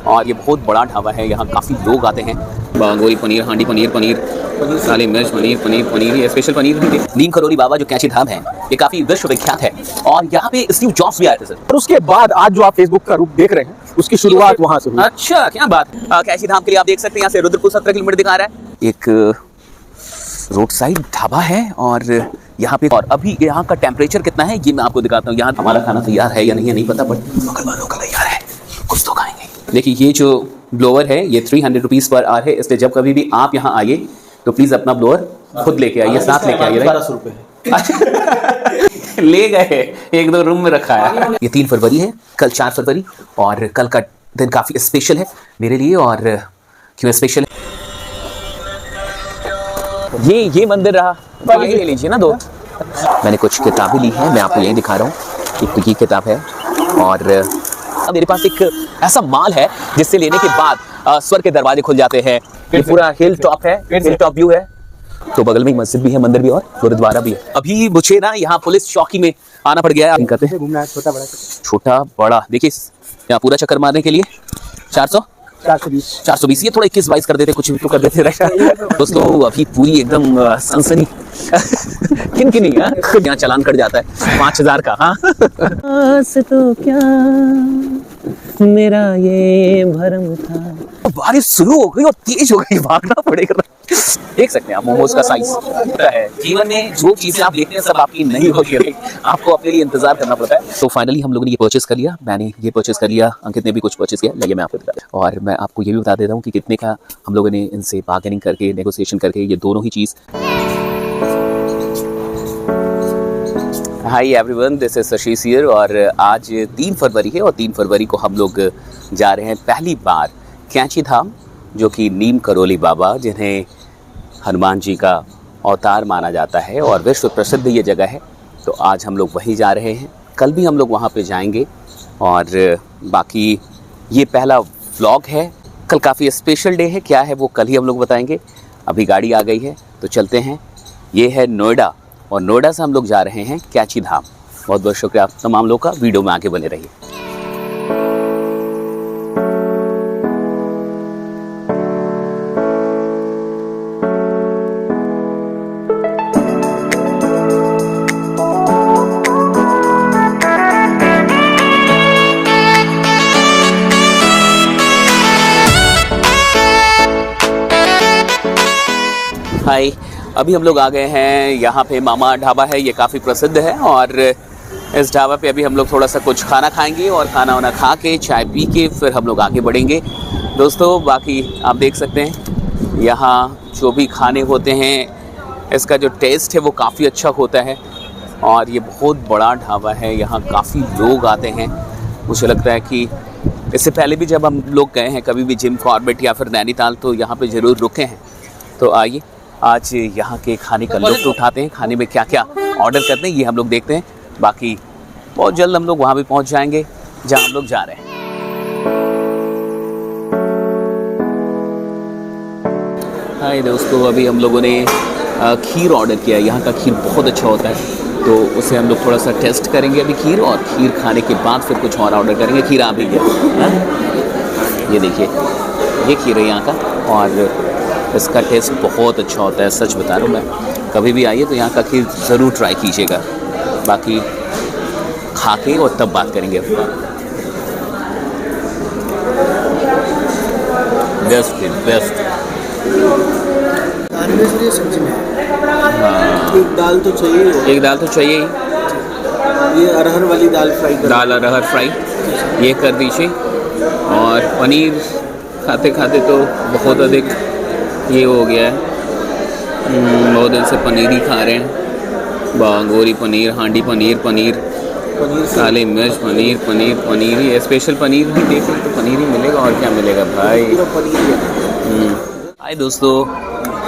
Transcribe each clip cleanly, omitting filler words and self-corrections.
और ये बहुत बड़ा ढाबा है, यहाँ काफ़ी लोग आते हैं। बांगोरी पनीर, हांडी पनीर, पनीर काली मिर्च पनीर, पनीर ये स्पेशल पनीर है। नीम करोली बाबा जो कैंची धाम है ये काफ़ी विश्व विख्यात है और यहाँ पे स्टीव जॉब्स भी आए थे सर। और उसके बाद आज जो आप फेसबुक का रूप देख रहे हैं उसकी शुरुआत वहाँ से हुई। अच्छा, क्या बात। कैंची धाम के लिए आप देख सकते हैं यहाँ से रुद्रपुर 17 किलोमीटर दिखा रहा है। एक रोड साइड ढाबा है और यहाँ पे, और अभी यहाँ का टेम्परेचर कितना है ये मैं आपको दिखाता हूँ। यहाँ हमारा खाना तैयार है या नहीं है नहीं पता, बट मंगलवारों का तैयार है, कुछ तो खाएंगे। देखिए ये जो ब्लोअर है ये 300 रुपीज़ पर आवर है, इसलिए जब कभी भी आप यहाँ आइए तो प्लीज़ अपना ब्लोअर खुद लेके आइए, साथ लेके आइए। 1200 रुपये ले गए, एक दो रूम में रखा है। ये 3 फरवरी है, कल 4 फरवरी, और कल का दिन काफ़ी स्पेशल है मेरे लिए। और क्यों स्पेशल है, ये मंदिर रहा, यही ले लीजिए ना 2। मैंने कुछ किताबें ली हैं, मैं आपको यही दिखा रहा हूँ। एक तो ये किताब है और मेरे पास एक ऐसा माल है जिससे लेने के बाद स्वर्ग के दरवाजे खुल जाते हैं। ये पूरा हिल टॉप है, हिल टॉप व्यू है, तो बगल में मस्जिद भी है, मंदिर भी और गुरुद्वारा भी है। अभी मुझे ना यहाँ पुलिस चौकी में आना पड़ गया है। कहते हैं घूमना है, छोटा बड़ा। देखिए यहाँ पूरा चक्कर मारने के लिए 420 ये थोड़ा 21-22 कर देते, कुछ भी तो कर देते। दोस्तों अभी पूरी एकदम सनसनी किन यहाँ चालान कट जाता है 5000 का। हाँ तो क्या मेरा ये भरम था। बारिश शुरू हो गई और तेज हो गई, भागना पड़ेगा। देख सकते हैं आप मोमोज का साइज है। जीवन में जो चीजें आप देखते हैं सब आपकी नहीं होती है, आपको अपने लिए इंतजार करना पड़ता है। तो फाइनली हम लोगों ने ये परचेस कर लिया, मैंने ये परचेस कर लिया, अंकित ने भी कुछ परचेस किया, लगे मैं आपको बता दूं। और मैं आपको ये भी बता देता हूँ कि कितने का हम लोगों ने इनसे बार्गेनिंग करके, नेगोशिएशन करके ये दोनों ही चीज़। Hi everyone, this is Shashish here और आज 3 फरवरी है और 3 फरवरी को हम लोग जा रहे हैं पहली बार कैंची धाम, जो कि नीम करोली बाबा, जिन्हें हनुमान जी का अवतार माना जाता है और विश्व प्रसिद्ध ये जगह है। तो आज हम लोग वहीं जा रहे हैं, कल भी हम लोग वहाँ पे जाएंगे। और बाकी ये पहला व्लॉग है, कल काफ़ी स्पेशल डे है, क्या है वो कल ही हम लोग बताएंगे। अभी गाड़ी आ गई है तो चलते हैं। ये है नोएडा और नोएडा से हम लोग जा रहे हैं कैंची धाम। बहुत बहुत शुक्रिया आप तमाम लोग का, वीडियो में आके बने रहिए। हाय, अभी हम लोग आ गए हैं यहाँ पे मामा ढाबा है, ये काफ़ी प्रसिद्ध है और इस ढाबा पे अभी हम लोग थोड़ा सा कुछ खाना खाएंगे और खाना वाना खा के चाय पी के फिर हम लोग आगे बढ़ेंगे। दोस्तों बाकी आप देख सकते हैं यहाँ जो भी खाने होते हैं इसका जो टेस्ट है वो काफ़ी अच्छा होता है और ये बहुत बड़ा ढाबा है, यहाँ काफ़ी लोग आते हैं। मुझे लगता है कि इससे पहले भी जब हम लोग गए हैं कभी भी जिम कॉर्बेट या फिर नैनीताल तो यहाँ पे ज़रूर रुके हैं। तो आइए आज यहाँ के खाने का लुत्फ़ उठाते हैं, खाने में क्या क्या ऑर्डर करते हैं ये हम लोग देखते हैं। बाकी बहुत जल्द हम लोग वहाँ भी पहुँच जाएंगे जहाँ हम लोग जा रहे हैं। हाय दोस्तों, अभी हम लोगों ने खीर ऑर्डर किया है। यहाँ का खीर बहुत अच्छा होता है तो उसे हम लोग थोड़ा सा टेस्ट करेंगे अभी खीर, और खीर खाने के बाद फिर कुछ और ऑर्डर करेंगे। खीर आ भी गया, ये देखिए ये खीर है यहाँ का और इसका टेस्ट बहुत अच्छा होता है, सच बता रहा हूँ मैं। कभी भी आइए तो यहाँ का खीर ज़रूर ट्राई कीजिएगा। बाकी खा के और तब बात करेंगे। बेस्ट सब्जी में हाँ, एक दाल तो चाहिए ही। ये अरहर वाली दाल फ्राई, दाल अरहर फ्राई ये कर दीजिए। और पनीर खाते खाते तो बहुत अधिक ये हो गया है, बहुत दिन से पनीर ही खा रहे हैं। बांगोरी पनीर, हांडी पनीर, पनीर काली मिर्च पनीर ये स्पेशल पनीर भी देख रहे तो पनीर ही मिलेगा और क्या मिलेगा भाई। हाय दोस्तों,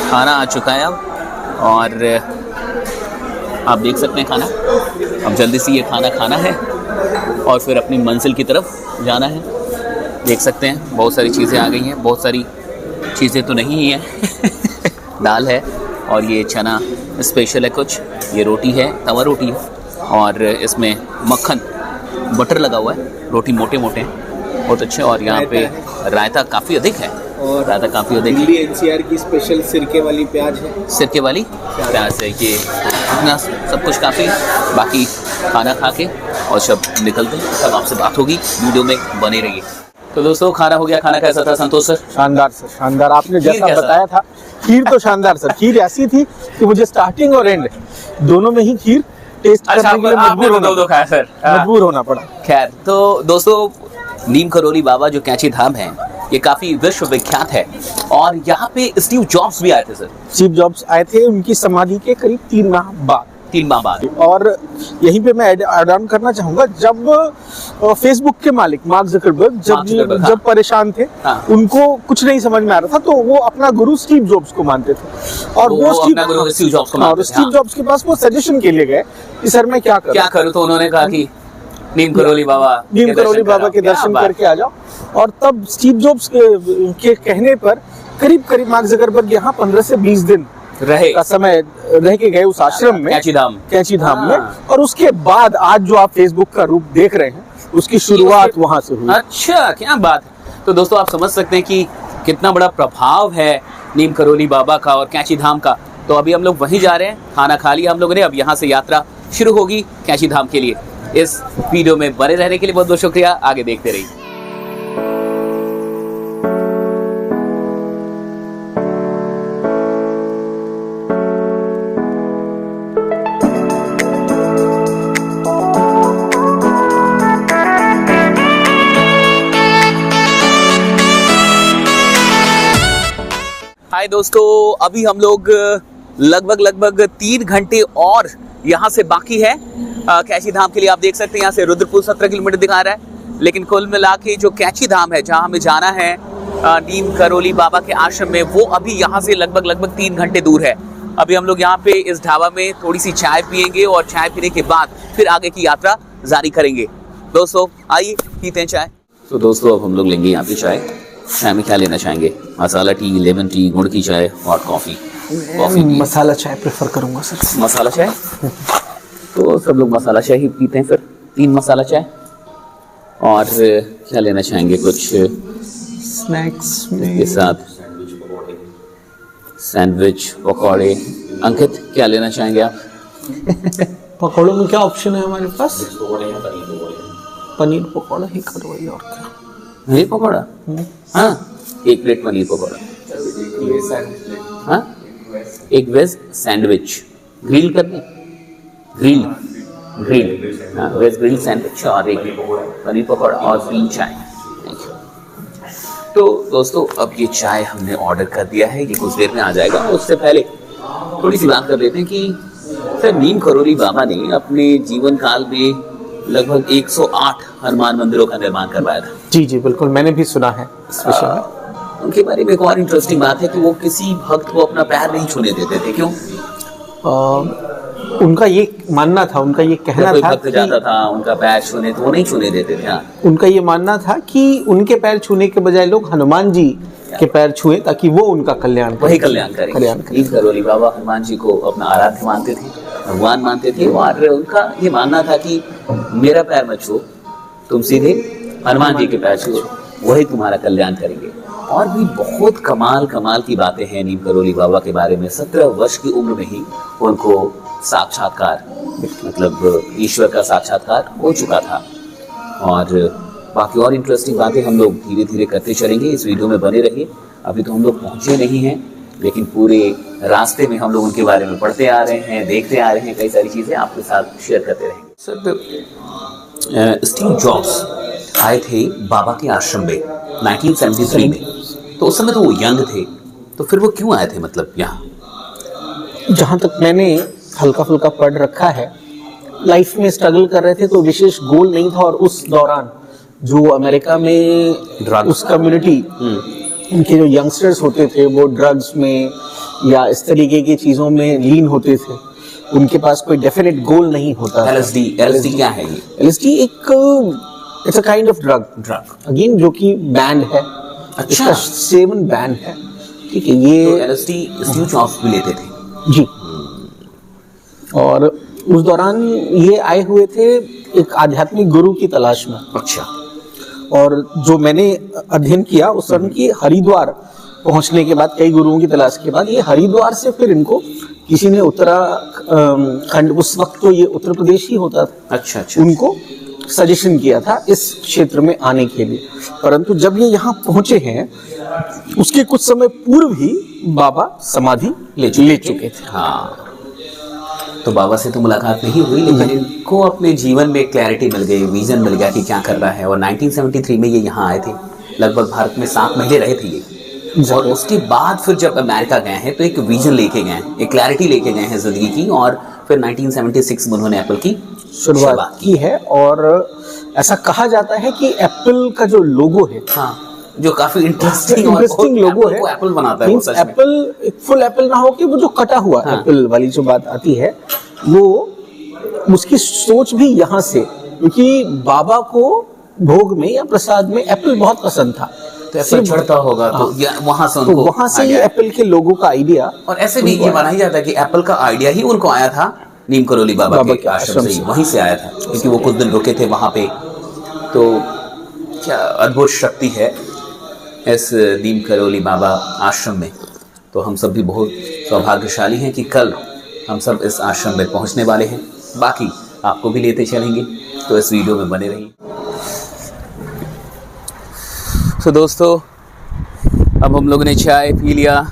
खाना आ चुका है अब और आप देख सकते हैं खाना। अब जल्दी से ये खाना है और फिर अपनी मंजिल की तरफ जाना है। देख सकते हैं बहुत सारी चीज़ें आ गई हैं, बहुत सारी चीज़ें तो नहीं ही हैं। दाल है और ये चना स्पेशल है कुछ, ये रोटी है, तवा रोटी है और इसमें मक्खन बटर लगा हुआ है। रोटी मोटे मोटे हैं बहुत अच्छे। और यहाँ पे रायता काफ़ी अधिक है, और रायता काफ़ी अधिक है। दिल्ली एनसीआर की स्पेशल सिरके वाली प्याज है, सिरके वाली प्याज है ये। इतना सब कुछ काफ़ी। बाकी खाना खा के और जब निकलते हैं तब आपसे बात होगी, वीडियो में बने रहिए। तो दोस्तों खाना हो गया। खाना कैसा था संतोष सर? शानदार सर, शानदार। आपने खीर जैसा कैसा? बताया था, खीर तो शानदार सर। खीर ऐसी थी कि मुझे स्टार्टिंग और एंड दोनों में ही खीर टेस्ट करने के लिए आपने तो दो खाया सर? मजबूर होना पड़ा। खैर, तो दोस्तों नीम करोली बाबा जो कैंची धाम है ये काफी विश्व विख्यात है। और यहाँ पे स्टीव जॉब्स भी आए थे सर। स्टीव जॉब्स आए थे उनकी समाधि के करीब 3 माह बाद। 3 माह बाद। और यहीं पे मैं ऐड ऑन करना चाहूंगा, जब फेसबुक के मालिक मार्क ज़करबर्ग जब परेशान थे, हाँ। उनको कुछ नहीं समझ में आ रहा था, तो वो अपना गुरु स्टीव जॉब्स को मानते थे। और वो स्टीव जॉब्स को मानते थे। स्टीव जॉब्स के पास वो सजेशन के लिए गए कि सर मैं क्या करूं। तो उन्होंने कहा कि नीम करोली बाबा के दर्शन करके आ जाओ। और तब स्टीव जॉब्स के कहने पर करीब मार्क ज़करबर्ग यहाँ 15 से 20 दिन रहे का समय रह के गए उस आश्रम में, कैंची धाम में। और उसके बाद आज जो आप फेसबुक का रूप देख रहे हैं, उसकी शुरुआत वहां से हुई। अच्छा, क्या बात है। तो दोस्तों आप समझ सकते हैं कि कितना बड़ा प्रभाव है नीम करोली बाबा का और कैंची धाम का। तो अभी हम लोग वहीं जा रहे हैं, खाना खा लिया हम लोगों ने। अब यहाँ से यात्रा शुरू होगी कैंची धाम के लिए। इस वीडियो में बने रहने के लिए बहुत बहुत शुक्रिया। आगे देखते रहिए। हाय दोस्तों, अभी हम लोग लगभग 3 घंटे और यहाँ से बाकी है कैंची धाम के लिए। आप देख सकते हैं यहाँ से रुद्रपुर 17 किलोमीटर दिखा रहा है, लेकिन कुल मिला के जो कैंची धाम है जहाँ हमें जाना है नीम करोली बाबा के आश्रम में, वो अभी यहाँ से लगभग 3 घंटे दूर है। अभी हम लोग यहाँ पे इस ढाबा में थोड़ी सी चाय पियेंगे और चाय पीने के बाद फिर आगे की यात्रा जारी करेंगे। दोस्तों आइए पीते हैं चाय। तो दोस्तों अब हम लोग लेंगे यहाँ पे चाय। चाय में क्या लेना चाहेंगे? मसाला टी, लेमन टी, गुड़ की चाय, हॉट कॉफी? मसाला चाय प्रेफर करूंगा सर। मसाला चाय? तो सब लोग मसाला चाय ही पीते हैं फिर। 3 मसाला चाय। और क्या लेना चाहेंगे? कुछ स्नैक्स के साथ सैंडविच, पकौड़े। अंकित क्या लेना चाहेंगे आप? पकौड़ों में क्या ऑप्शन है हमारे पास? पनीर पकौड़ा ही करवाइए। और क्या? पनीर पकौड़ा? हाँ, 1 प्लेट पनीर पकौड़ा। हाँ, 1 वेज सैंडविच ग्रिल करने, ग्रिल हाँ, वेज ग्रिल सैंडविच और 1 पनीर पकौड़ा और 3 चाय। तो दोस्तों अब ये चाय हमने ऑर्डर कर दिया है, ये कुछ देर में आ जाएगा। उससे पहले थोड़ी सी बात कर लेते हैं कि सर नीम करोली बाबा ने अपने जीवन काल में लगभग 108 हनुमान मंदिरों का निर्माण करवाया था। जी बिल्कुल, मैंने भी सुना है इस विषय में। उनके बारे में एक और इंटरेस्टिंग बात है कि वो किसी भक्त को अपना पैर नहीं छूने देते थे। क्यों? उनका ये मानना था, उनका ये कहना था भक्त जाता था उनका पैर छूने तो वो नहीं छूने देते थे। हाँ। उनका ये मानना था कि उनके पैर छूने के बजाय लोग हनुमान जी के पैर छुए ताकि वो उनका कल्याण करें। वही कल्याण करें। नीम करोली बाबा हनुमान जी को अपना आराध्य मानते थे, भगवान मानते थे। और उनका ये मानना था कि मेरा पैर मत छुओ, तुम सीधे हनुमान जी के पैर छुओ, वही तुम्हारा कल्याण करेंगे। और भी बहुत कमाल की बातें हैं नीम करोली बाबा के बारे में। 17 वर्ष की उम्र में ही उनको साक्षात्कार, मतलब ईश्वर का साक्षात्कार हो चुका था। और बाकी और इंटरेस्टिंग बातें हम लोग धीरे धीरे करते चलेंगे। इस वीडियो में बने रहिए। अभी तो हम लोग पहुंचे नहीं हैं, लेकिन पूरे रास्ते में हम लोग उनके बारे में पढ़ते आ रहे हैं, देखते आ रहे हैं, कई सारी चीज़ें आपके साथ शेयर करते रहेंगे। सर स्टीव जॉब्स आए थे बाबा के आश्रम में 1973 में। तो उस समय तो वो यंग थे, तो फिर वो क्यों आए थे मतलब यहाँ? जहाँ तक मैंने हल्का फुल्का पढ़ रखा है, लाइफ में स्ट्रगल कर रहे थे, तो विशेष गोल नहीं था। और उस दौरान जो अमेरिका में उस कम्युनिटी, उनके जो यंगस्टर्स होते थे वो ड्रग्स में या इस तरीके की चीज़ों में लीन होते थे। उनके पास कोई डेफिनेट गोल नहीं होता। LSD क्या है ये? LSD it's a kind of drug again, जो कि बैंड है। अच्छा। इसका सेवन बैंड है, ठीक है। ये तो LSD स्टीव जॉब्स भी लेते थे जी। और उस दौरान ये आए हुए थे एक आध्यात्मिक गुरु की तलाश में। अच्छा। और जो मैंने अध्ययन किया उस समय की हरिद्वार पहुंचने के बाद, कई गुरुओं की तलाश के बाद, ये हरिद्वार से फिर इनको किसी ने उत्तराखंड, उस वक्त तो ये उत्तर प्रदेश ही होता था, अच्छा अच्छा, उनको सजेशन किया था इस क्षेत्र में आने के लिए। परंतु जब ये यहाँ पहुंचे हैं उसके कुछ समय पूर्व ही बाबा समाधि ले चुके थे। हाँ, तो बाबा से तो मुलाकात नहीं हुई, लेकिन इनको अपने जीवन में क्लैरिटी मिल गई, विजन मिल गया कि क्या कर रहा है। और 1973 में ये यहाँ आए थे, लगभग भारत में 7 महीने रहे थे ये। और उसके बाद फिर जब अमेरिका गए हैं तो एक विजन लेके गए हैं, एक क्लैरिटी लेके गए हैं जिंदगी की, और फिर 1976 में उन्होंने एप्पल की शुरुआत की है। और ऐसा कहा जाता है कि एप्पल का जो लोगो है, हाँ, जो काफी इंटरेस्टिंग लोगो है, एप्पल बनाता है, एप्पल फुल एप्पल ना हो कि वो जो कटा हुआ एप्पल वाली जो बात आती है, वो उसकी सोच भी यहाँ से, क्योंकि बाबा को भोग में या प्रसाद में एप्पल बहुत पसंद था, तो एप्पल चढ़ता होगा, तो वहां से उनको, वहां से ये एप्पल के लोगो का आइडिया। और ऐसे भी ये माना ही जाता है कि एप्पल का आइडिया ही उनको आया था नीम करोली बाबा के आश्रम से, वहीं से आया था, क्योंकि वो कुछ दिन रुके थे वहां पे। तो क्या अद्भुत शक्ति है इस नीम करोली बाबा आश्रम में। तो हम सब भी बहुत सौभाग्यशाली हैं कि कल हम सब इस आश्रम में पहुंचने वाले हैं। बाकी आपको भी लेते चलेंगे, तो इस वीडियो में बने रहिए। तो दोस्तों, अब हम लोगों ने चाय पी लिया,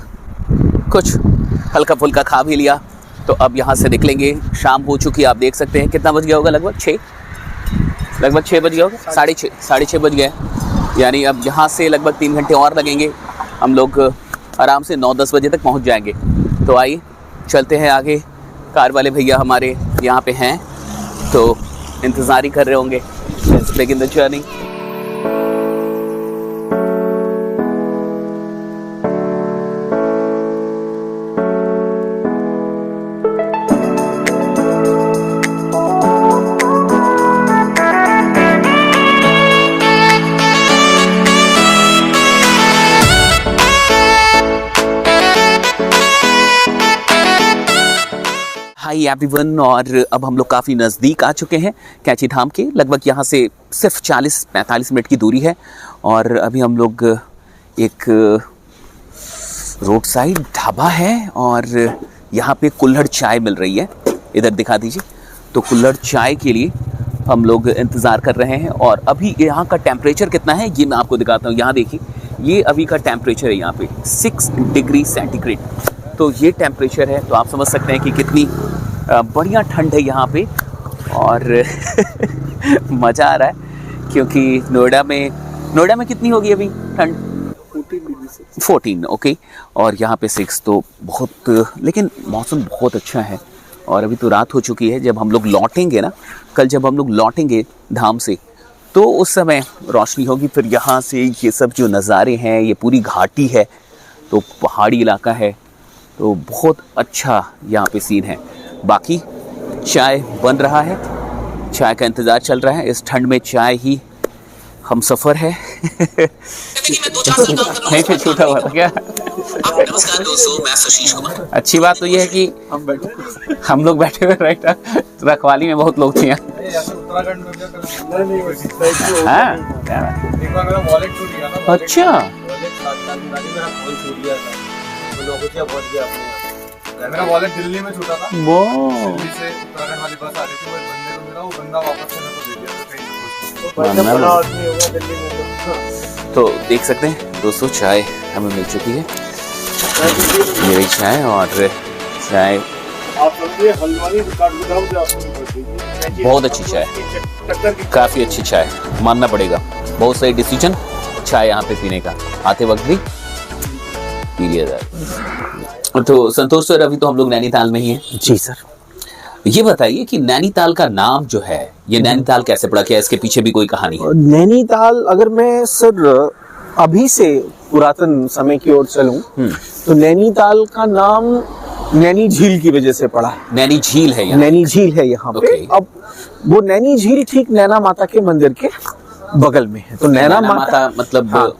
कुछ हल्का फुल्का खा भी लिया, तो अब यहाँ से निकलेंगे। शाम हो चुकी है, आप देख सकते हैं। कितना बज गया होगा? लगभग 6 बज गया होगा, 6:30 बज गए। यानी अब यहाँ से लगभग 3 घंटे और लगेंगे। हम लोग आराम से 9-10 बजे तक पहुँच जाएंगे। तो आइए चलते हैं आगे। कार वाले भैया हमारे यहाँ पे हैं, तो इंतज़ार ही कर रहे होंगे। Let's begin the journey. Hi everyone, और अब हम लोग काफ़ी नज़दीक आ चुके हैं कैंची धाम के। लगभग यहाँ से सिर्फ 40-45 मिनट की दूरी है। और अभी हम लोग एक रोड साइड ढाबा है, और यहाँ पे कुल्हड़ चाय मिल रही है। इधर दिखा दीजिए। तो कुल्हड़ चाय के लिए हम लोग इंतज़ार कर रहे हैं। और अभी यहाँ का टेम्परेचर कितना है ये मैं आपको दिखाता हूँ। यहाँ देखिए, ये अभी का टेम्परेचर है यहाँ पे 6 डिग्री सेंटीग्रेड। तो ये टेम्परेचर है, तो आप समझ सकते हैं कि कितनी बढ़िया ठंड है यहाँ पे। और मज़ा आ रहा है, क्योंकि नोएडा में कितनी होगी अभी ठंड? 14, ओके। और यहाँ पे 6, तो बहुत, लेकिन मौसम बहुत अच्छा है। और अभी तो रात हो चुकी है। जब हम लोग लौटेंगे ना, कल जब हम लोग लौटेंगे धाम से, तो उस समय रोशनी होगी। फिर यहाँ से ये सब जो नज़ारे हैं, ये पूरी घाटी है, तो पहाड़ी इलाका है, तो बहुत अच्छा यहाँ पे सीन है। बाकी चाय बन रहा है, चाय का इंतज़ार चल रहा है। इस ठंड में चाय ही हम सफ़र है। छूटा हुआ था क्या? नमस्कार दोस्तों, मैं सुशीष कुमार। अच्छी बात तो ये है कि हम लोग बैठे हुए राइट, रखवाली में बहुत लोग थे यहाँ। अच्छा, मेरा वॉलेट दिल्ली में छूटा था। वो दिल्ली से उत्तराखंड वाली बस आ रही थी, वो बंदे को मिला, वो बंदा वापस से मेरे को दे दिया। तो देख सकते हैं दोस्तों, चाय हमें मिल चुकी है। मेरी चाय, और चाय बहुत अच्छी चाय, काफ़ी अच्छी चाय, मानना पड़ेगा। बहुत सही डिसीजन चाय यहाँ पे पीने का, आते वक्त भी पी लिया जाए। तो संतोष सर, अभी तो हम लोग नैनीताल में ही हैं। जी सर। ये बताइए कि नैनीताल का नाम जो है, ये नैनीताल कैसे पड़ा? क्या इसके पीछे भी कोई कहानी है? नैनीताल, अगर मैं सर अभी से पुरातन समय की ओर चलूं, तो नैनीताल का नाम नैनी झील की वजह से पड़ा है। नैनी झील है यहाँ? नैनी झील है यहाँ पे। अब वो नैनी झील ठीक नैना माता के मंदिर के बगल में है। तो नैना माता मतलब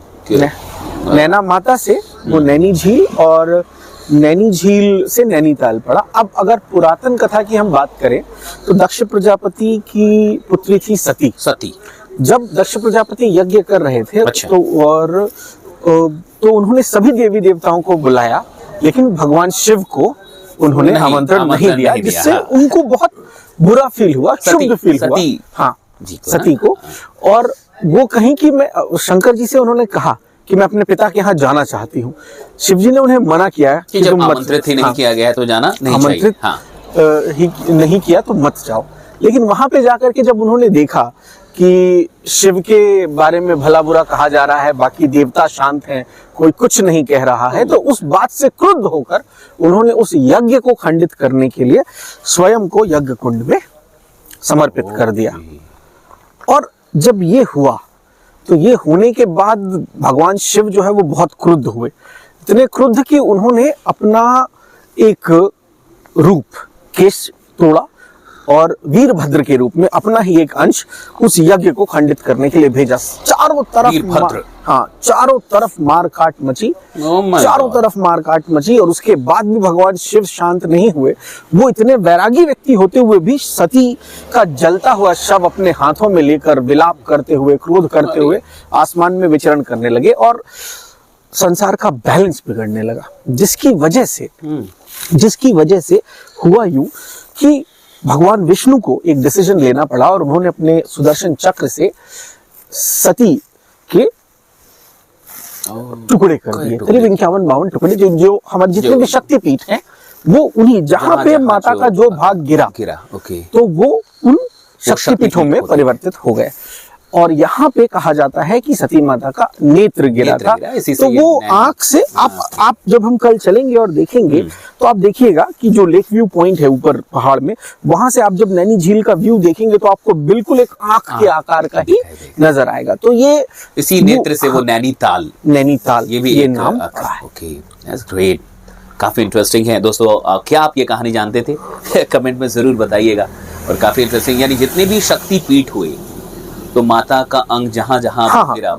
नैना माता से वो नैनी झील, और नैनी झील से नैनीताल पड़ा। अब अगर पुरातन कथा की हम बात करें, तो दक्ष प्रजापति की पुत्री थी सती। जब दक्ष प्रजापति यज्ञ कर रहे थे, अच्छा। तो उन्होंने सभी देवी देवताओं को बुलाया, लेकिन भगवान शिव को उन्होंने आमंत्रण नहीं दिया, जिससे हाँ। उनको बहुत बुरा फील हुआ, क्षुब्ध फील हुआ। हाँ, सती को। और वो कहीं कि मैं शंकर जी से उन्होंने कहा कि मैं अपने पिता के यहाँ जाना चाहती हूँ। शिव जी ने उन्हें मना किया कि जब तुम आमंत्रित ही नहीं किया गया तो जाना नहीं चाहिए। आमंत्रित हाँ। ही नहीं किया तो मत जाओ। लेकिन वहां पे जाकर के जब उन्होंने देखा कि शिव के बारे में भला बुरा कहा जा रहा है, बाकी देवता शांत हैं, कोई कुछ नहीं कह रहा है, तो उस बात से क्रुद्ध होकर उन्होंने उस यज्ञ को खंडित करने के लिए स्वयं को यज्ञ कुंड में समर्पित कर दिया। और जब ये हुआ तो ये होने के बाद भगवान शिव जो है वो बहुत क्रुद्ध हुए, इतने क्रुद्ध कि उन्होंने अपना एक रूप, केश तोड़ा और वीरभद्र के रूप में अपना ही एक अंश उस यज्ञ को खंडित करने के लिए भेजा। चारों तरफ मार काट मची, चारों तरफ मार काट मची। और उसके बाद भी भगवान शिव शांत नहीं हुए। वो इतने वैरागी व्यक्ति होते हुए भी सती का जलता हुआ शव अपने हाथों में लेकर विलाप करते हुए, क्रोध करते हुए आसमान में विचरण करने लगे और संसार का बैलेंस बिगड़ने लगा, जिसकी वजह से हुआ यूं कि भगवान विष्णु को एक डिसीजन लेना पड़ा और उन्होंने अपने सुदर्शन चक्र से सती के टुकड़े कर दिए। करीब 51-52 टुकड़े, जो हमारे जितने भी शक्तिपीठ हैं वो उन्हीं, जहां पे माता का जो भाग गिरा तो वो उन शक्तिपीठों में परिवर्तित हो गए। और यहाँ पे कहा जाता है कि सती माता का नेत्र गिरा था। तो वो आंख से आप जब हम कल चलेंगे और देखेंगे तो आप देखिएगा कि जो लेक व्यू पॉइंट है ऊपर पहाड़ में, वहां से आप जब नैनी झील का व्यू देखेंगे तो आपको बिल्कुल एक आंख के आकार का ही नजर आएगा। तो ये इसी नेत्र से वो नैनीताल ये भी ये नाम का है। ओके, दैट्स ग्रेट, काफी इंटरेस्टिंग है दोस्तों। क्या आप ये कहानी जानते थे? कमेंट में जरूर बताइएगा। और काफी इंटरेस्टिंग, यानी जितने भी शक्ति पीठ हुए तो माता का अंग जहां गिरा,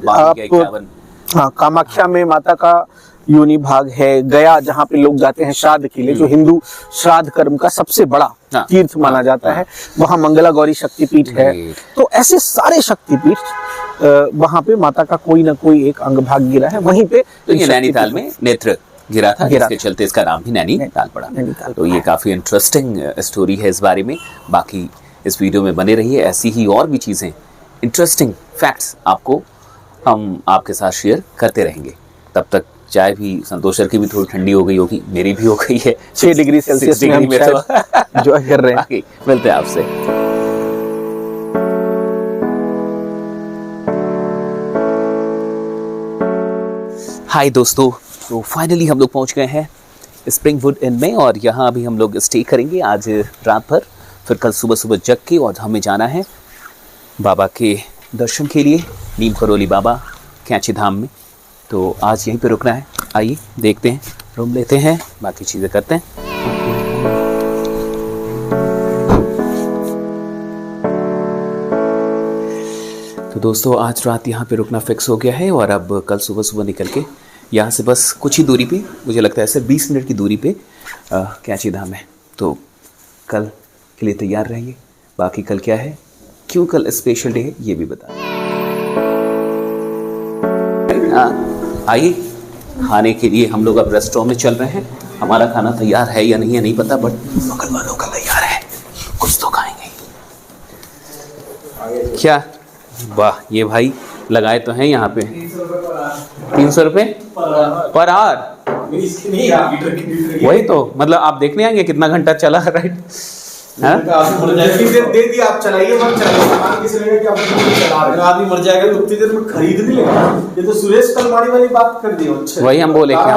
कामाख्या में माता का योनि भाग है। गया जहाँ पे लोग जाते हैं श्राद्ध के लिए, जो हिंदू श्राद्ध कर्म का सबसे बड़ा तीर्थ माना जाता है, वहाँ मंगला गौरी शक्तिपीठ है। तो ऐसे सारे शक्तिपीठ वहाँ पे माता का कोई ना कोई एक अंग भाग गिरा है। वहीं पे तो ये नैनीताल में नेत्र गिरा था, जिसके चलते इसका नाम भी नैनीताल पड़ा। तो ये काफी इंटरेस्टिंग स्टोरी है इस बारे में। बाकी इस वीडियो में बने रहिए, ऐसी ही और भी चीजें, इंटरेस्टिंग फैक्ट्स आपको हम आपके साथ शेयर करते रहेंगे। तब तक चाय भी संतोषर की भी थोड़ी ठंडी हो गई होगी, मेरी भी हो गई है 6 डिग्री सेल्सियस में हम जो कर रहे हैं। मिलते हैं आपसे। हाय दोस्तों, तो फाइनली हम लोग पहुंच गए हैं स्प्रिंगवुड इन में और यहाँ अभी हम लोग स्टे करेंगे आज रात भर। फिर कल सुबह सुबह जग के और हमें जाना है बाबा के दर्शन के लिए, नीम करोली बाबा कैंची धाम में। तो आज यहीं पे रुकना है। आइए देखते हैं, रूम लेते हैं, बाकी चीज़ें करते हैं। तो दोस्तों आज रात यहाँ पे रुकना फिक्स हो गया है और अब कल सुबह सुबह निकल के यहाँ से बस कुछ ही दूरी पे, मुझे लगता है सिर्फ 20 मिनट की दूरी पे कैंची धाम है। तो कल के लिए तैयार रहिए। बाकी कल क्या है, क्यों कल स्पेशल डे है, ये भी बता। आइए खाने के लिए हम लोग अब रेस्टोरेंट में चल रहे हैं। हमारा खाना तैयार है या नहीं है नहीं पता, बट बगल वालों का तैयार है, कुछ तो खाएंगे। क्या वाह, ये भाई लगाए तो हैं यहाँ पे 300 रुपये पर आवर। वही तो मतलब आप देखने आएंगे कितना घंटा चला, राइट? दे दी आप चलाइए, मत चलाइए, किसी ने क्या आदमी मर जाएगा तो उतनी देर में खरीद नहीं लेगा। ये तो सुरेश कलमाड़ी वाली बात कर दी। अच्छा वही हम बोले कि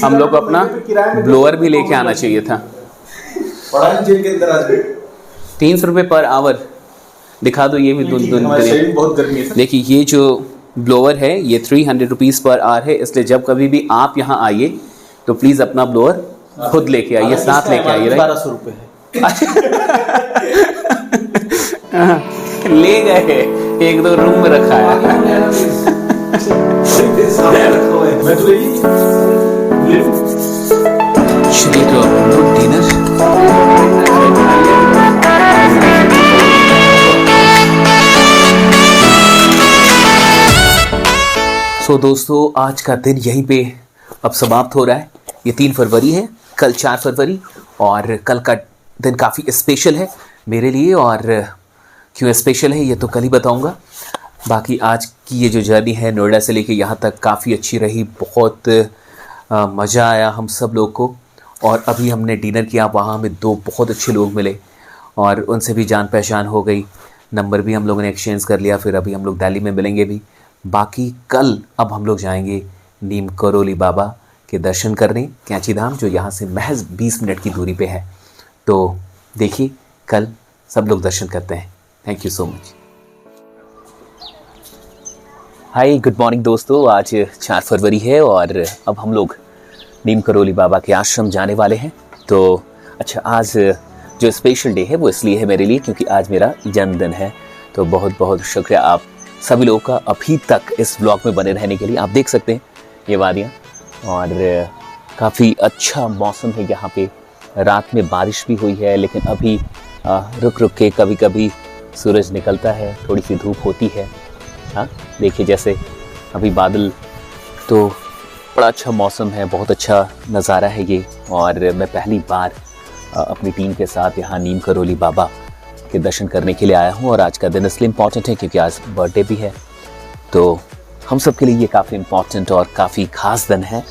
हम लोग को अपना ब्लोअर भी लेके आना चाहिए था। जेल के अंदर आज 300 रुपये पर आवर दिखा दो। ये भी बहुत गर्मी है। देखिए ये जो ब्लोअर है ये 300 रुपीज़ पर आवर है, इसलिए जब कभी भी आप यहाँ आइए तो प्लीज़ अपना ब्लोअर खुद लेके आइए, साथ लेके आइए। 1200 रुपये है। ले गए, 1-2 रूम में रखा है। डिनर तो दोस्तों आज का दिन यहीं पे अब समाप्त हो रहा है। ये 3 फरवरी है, कल 4 फरवरी, और कल का दिन काफ़ी स्पेशल है मेरे लिए, और क्यों स्पेशल है ये तो कल ही बताऊंगा। बाकी आज की ये जो जर्नी है नोएडा से लेके यहाँ तक काफ़ी अच्छी रही, बहुत मज़ा आया हम सब लोग को। और अभी हमने डिनर किया, वहाँ हमें 2 बहुत अच्छे लोग मिले और उनसे भी जान पहचान हो गई, नंबर भी हम लोगों ने एक्सचेंज कर लिया। फिर अभी हम लोग दिल्ली में मिलेंगे भी। बाकी कल अब हम लोग जाएंगे नीम करोली बाबा के दर्शन करने, कैंची धाम, जो यहाँ से महज 20 मिनट की दूरी पे है। तो देखिए कल सब लोग दर्शन करते हैं। Thank you so much. Hi, good morning दोस्तों। आज 4 फरवरी है और अब हम लोग नीम करोली बाबा के आश्रम जाने वाले हैं। तो अच्छा, आज जो स्पेशल डे है वो इसलिए है मेरे लिए क्योंकि आज मेरा जन्मदिन है। तो बहुत बहुत शुक्रिया आप सभी लोगों का अभी तक इस व्लॉग में बने रहने के लिए। आप देख सकते हैं ये वादियाँ, और काफ़ी अच्छा मौसम है यहाँ पे। रात में बारिश भी हुई है, लेकिन अभी रुक रुक के कभी कभी सूरज निकलता है, थोड़ी सी धूप होती है। हाँ देखिए, जैसे अभी बादल, तो बड़ा अच्छा मौसम है, बहुत अच्छा नज़ारा है ये। और मैं पहली बार अपनी टीम के साथ यहाँ नीम करोली बाबा के दर्शन करने के लिए आया हूँ। और आज का दिन इसलिए इम्पॉर्टेंट है क्योंकि आज बर्थडे भी है, तो हम सब के लिए ये काफ़ी इम्पॉर्टेंट और काफ़ी खास दिन है।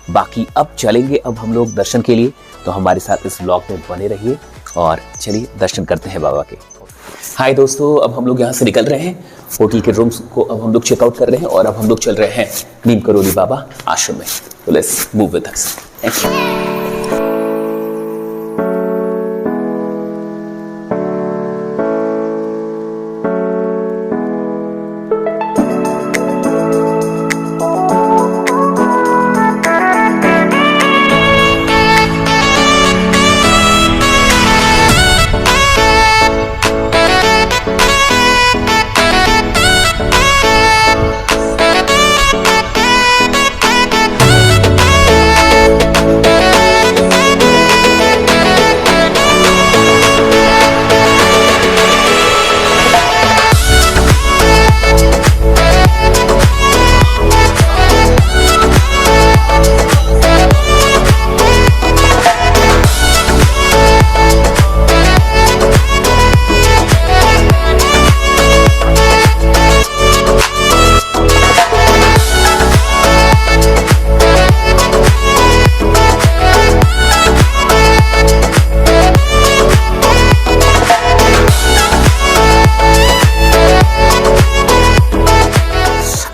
बाकी अब चलेंगे अब हम लोग दर्शन के लिए, तो हमारे साथ इस व्लॉग में बने रहिए और चलिए दर्शन करते हैं बाबा के। हाय दोस्तों, अब हम लोग यहाँ से निकल रहे हैं, होटल के रूम्स को अब हम लोग चेकआउट कर रहे हैं और अब हम लोग चल रहे हैं नीम करोली बाबा आश्रम में। तो let's move with us. Thank you.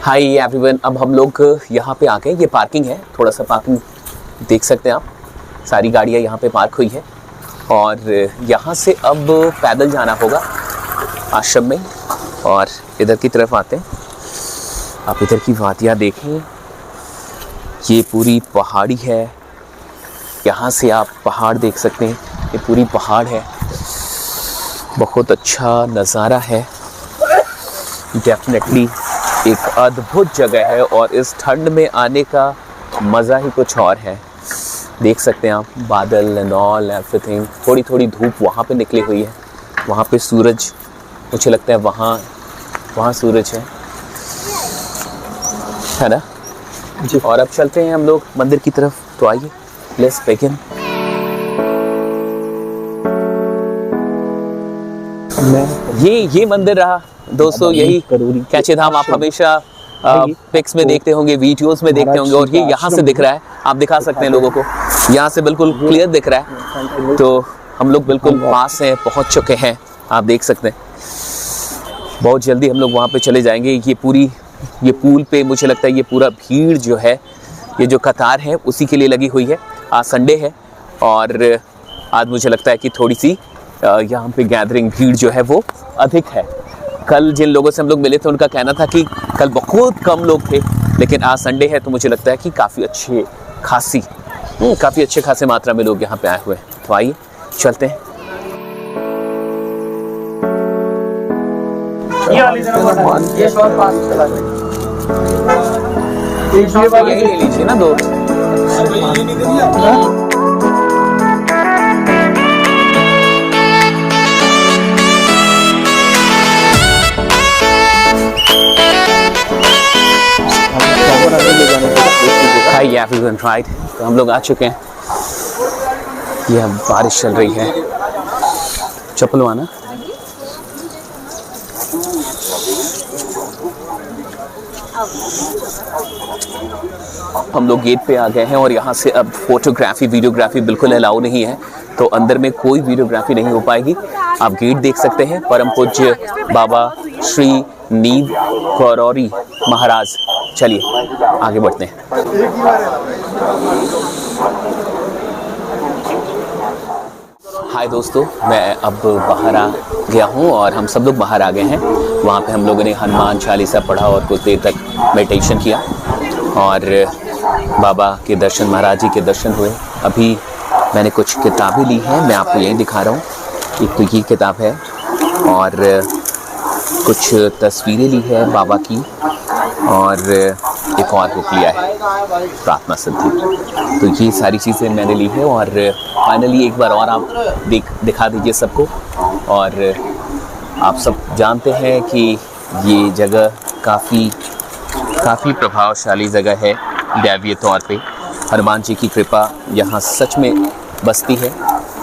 Hi everyone, अब हम लोग यहाँ पे आ गए। ये पार्किंग है, थोड़ा सा पार्किंग देख सकते हैं आप, सारी गाड़ियाँ यहाँ पे पार्क हुई है। और यहाँ से अब पैदल जाना होगा आश्रम में। और इधर की तरफ आते हैं, आप इधर की वादियाँ देखें, ये पूरी पहाड़ी है। यहाँ से आप पहाड़ देख सकते हैं, ये पूरी पहाड़ है, बहुत अच्छा नज़ारा है। डेफिनेटली एक अद्भुत जगह है और इस ठंड में आने का मज़ा ही कुछ और है। देख सकते हैं आप, बादल एंड ऑल एवरीथिंग। थोड़ी थोड़ी धूप वहाँ पे निकली हुई है, वहाँ पे सूरज, मुझे लगता है वहाँ सूरज है ना जी। और अब चलते हैं हम लोग मंदिर की तरफ, तो आइए लेट्स बिगिन। ये मंदिर रहा दोस्तों, यही कैंची धाम। आप हमेशा पिक्स में देखते होंगे, वीडियोस में देखते होंगे, और ये यहाँ से दिख रहा है, आप दिखा सकते हैं लोगों को, यहाँ से बिल्कुल क्लियर दिख रहा है। तो हम लोग बिल्कुल पास हैं, पहुँच चुके हैं, आप देख सकते हैं। बहुत जल्दी हम लोग वहाँ पे चले जाएंगे। ये पुल पे मुझे लगता है ये पूरा भीड़ जो है, ये जो कतार है उसी के लिए लगी हुई है। आज संडे है और आज मुझे लगता है कि थोड़ी सी यहाँ पे गैदरिंग, भीड़ जो है वो अधिक है। कल जिन लोगों से हम लोग मिले थे उनका कहना था कि कल बहुत कम लोग थे, लेकिन आज संडे है तो मुझे लगता है कि काफ़ी अच्छे खासे मात्रा में लोग यहाँ पे आए हुए हैं। तो आइए चलते हैं। यही ले लीजिए ना 2। और आगे ले जाने के लिए। हाय एवरीवन, राइट, तो हम लोग आ चुके हैं। यह बारिश चल रही है, चप्पल आना। हम लोग गेट पे आ गए हैं और यहाँ से अब फोटोग्राफी वीडियोग्राफी बिल्कुल अलाउ नहीं है, तो अंदर में कोई वीडियोग्राफी नहीं हो पाएगी। आप गेट देख सकते हैं। परम पूज्य बाबा श्री नीव करौरी महाराज। चलिए आगे बढ़ते हैं। हाय दोस्तों, मैं अब बाहर आ गया हूँ और हम सब लोग बाहर आ गए हैं। वहाँ पे हम लोगों ने हनुमान चालीसा पढ़ा और कुछ देर तक मेडिटेशन किया और बाबा के दर्शन, महाराज जी के दर्शन हुए। अभी मैंने कुछ किताबें ली हैं, मैं आपको यही दिखा रहा हूँ। एक तो ये किताब है और कुछ तस्वीरें ली है बाबा की और एक और बुक लिया है, प्रार्थना सिद्धि। तो ये सारी चीज़ें मैंने ली है और फाइनली एक बार और आप दिखा दीजिए सबको। और आप सब जानते हैं कि ये जगह काफ़ी प्रभावशाली जगह है दैवीय तौर पे। हनुमान जी की कृपा यहाँ सच में बसती है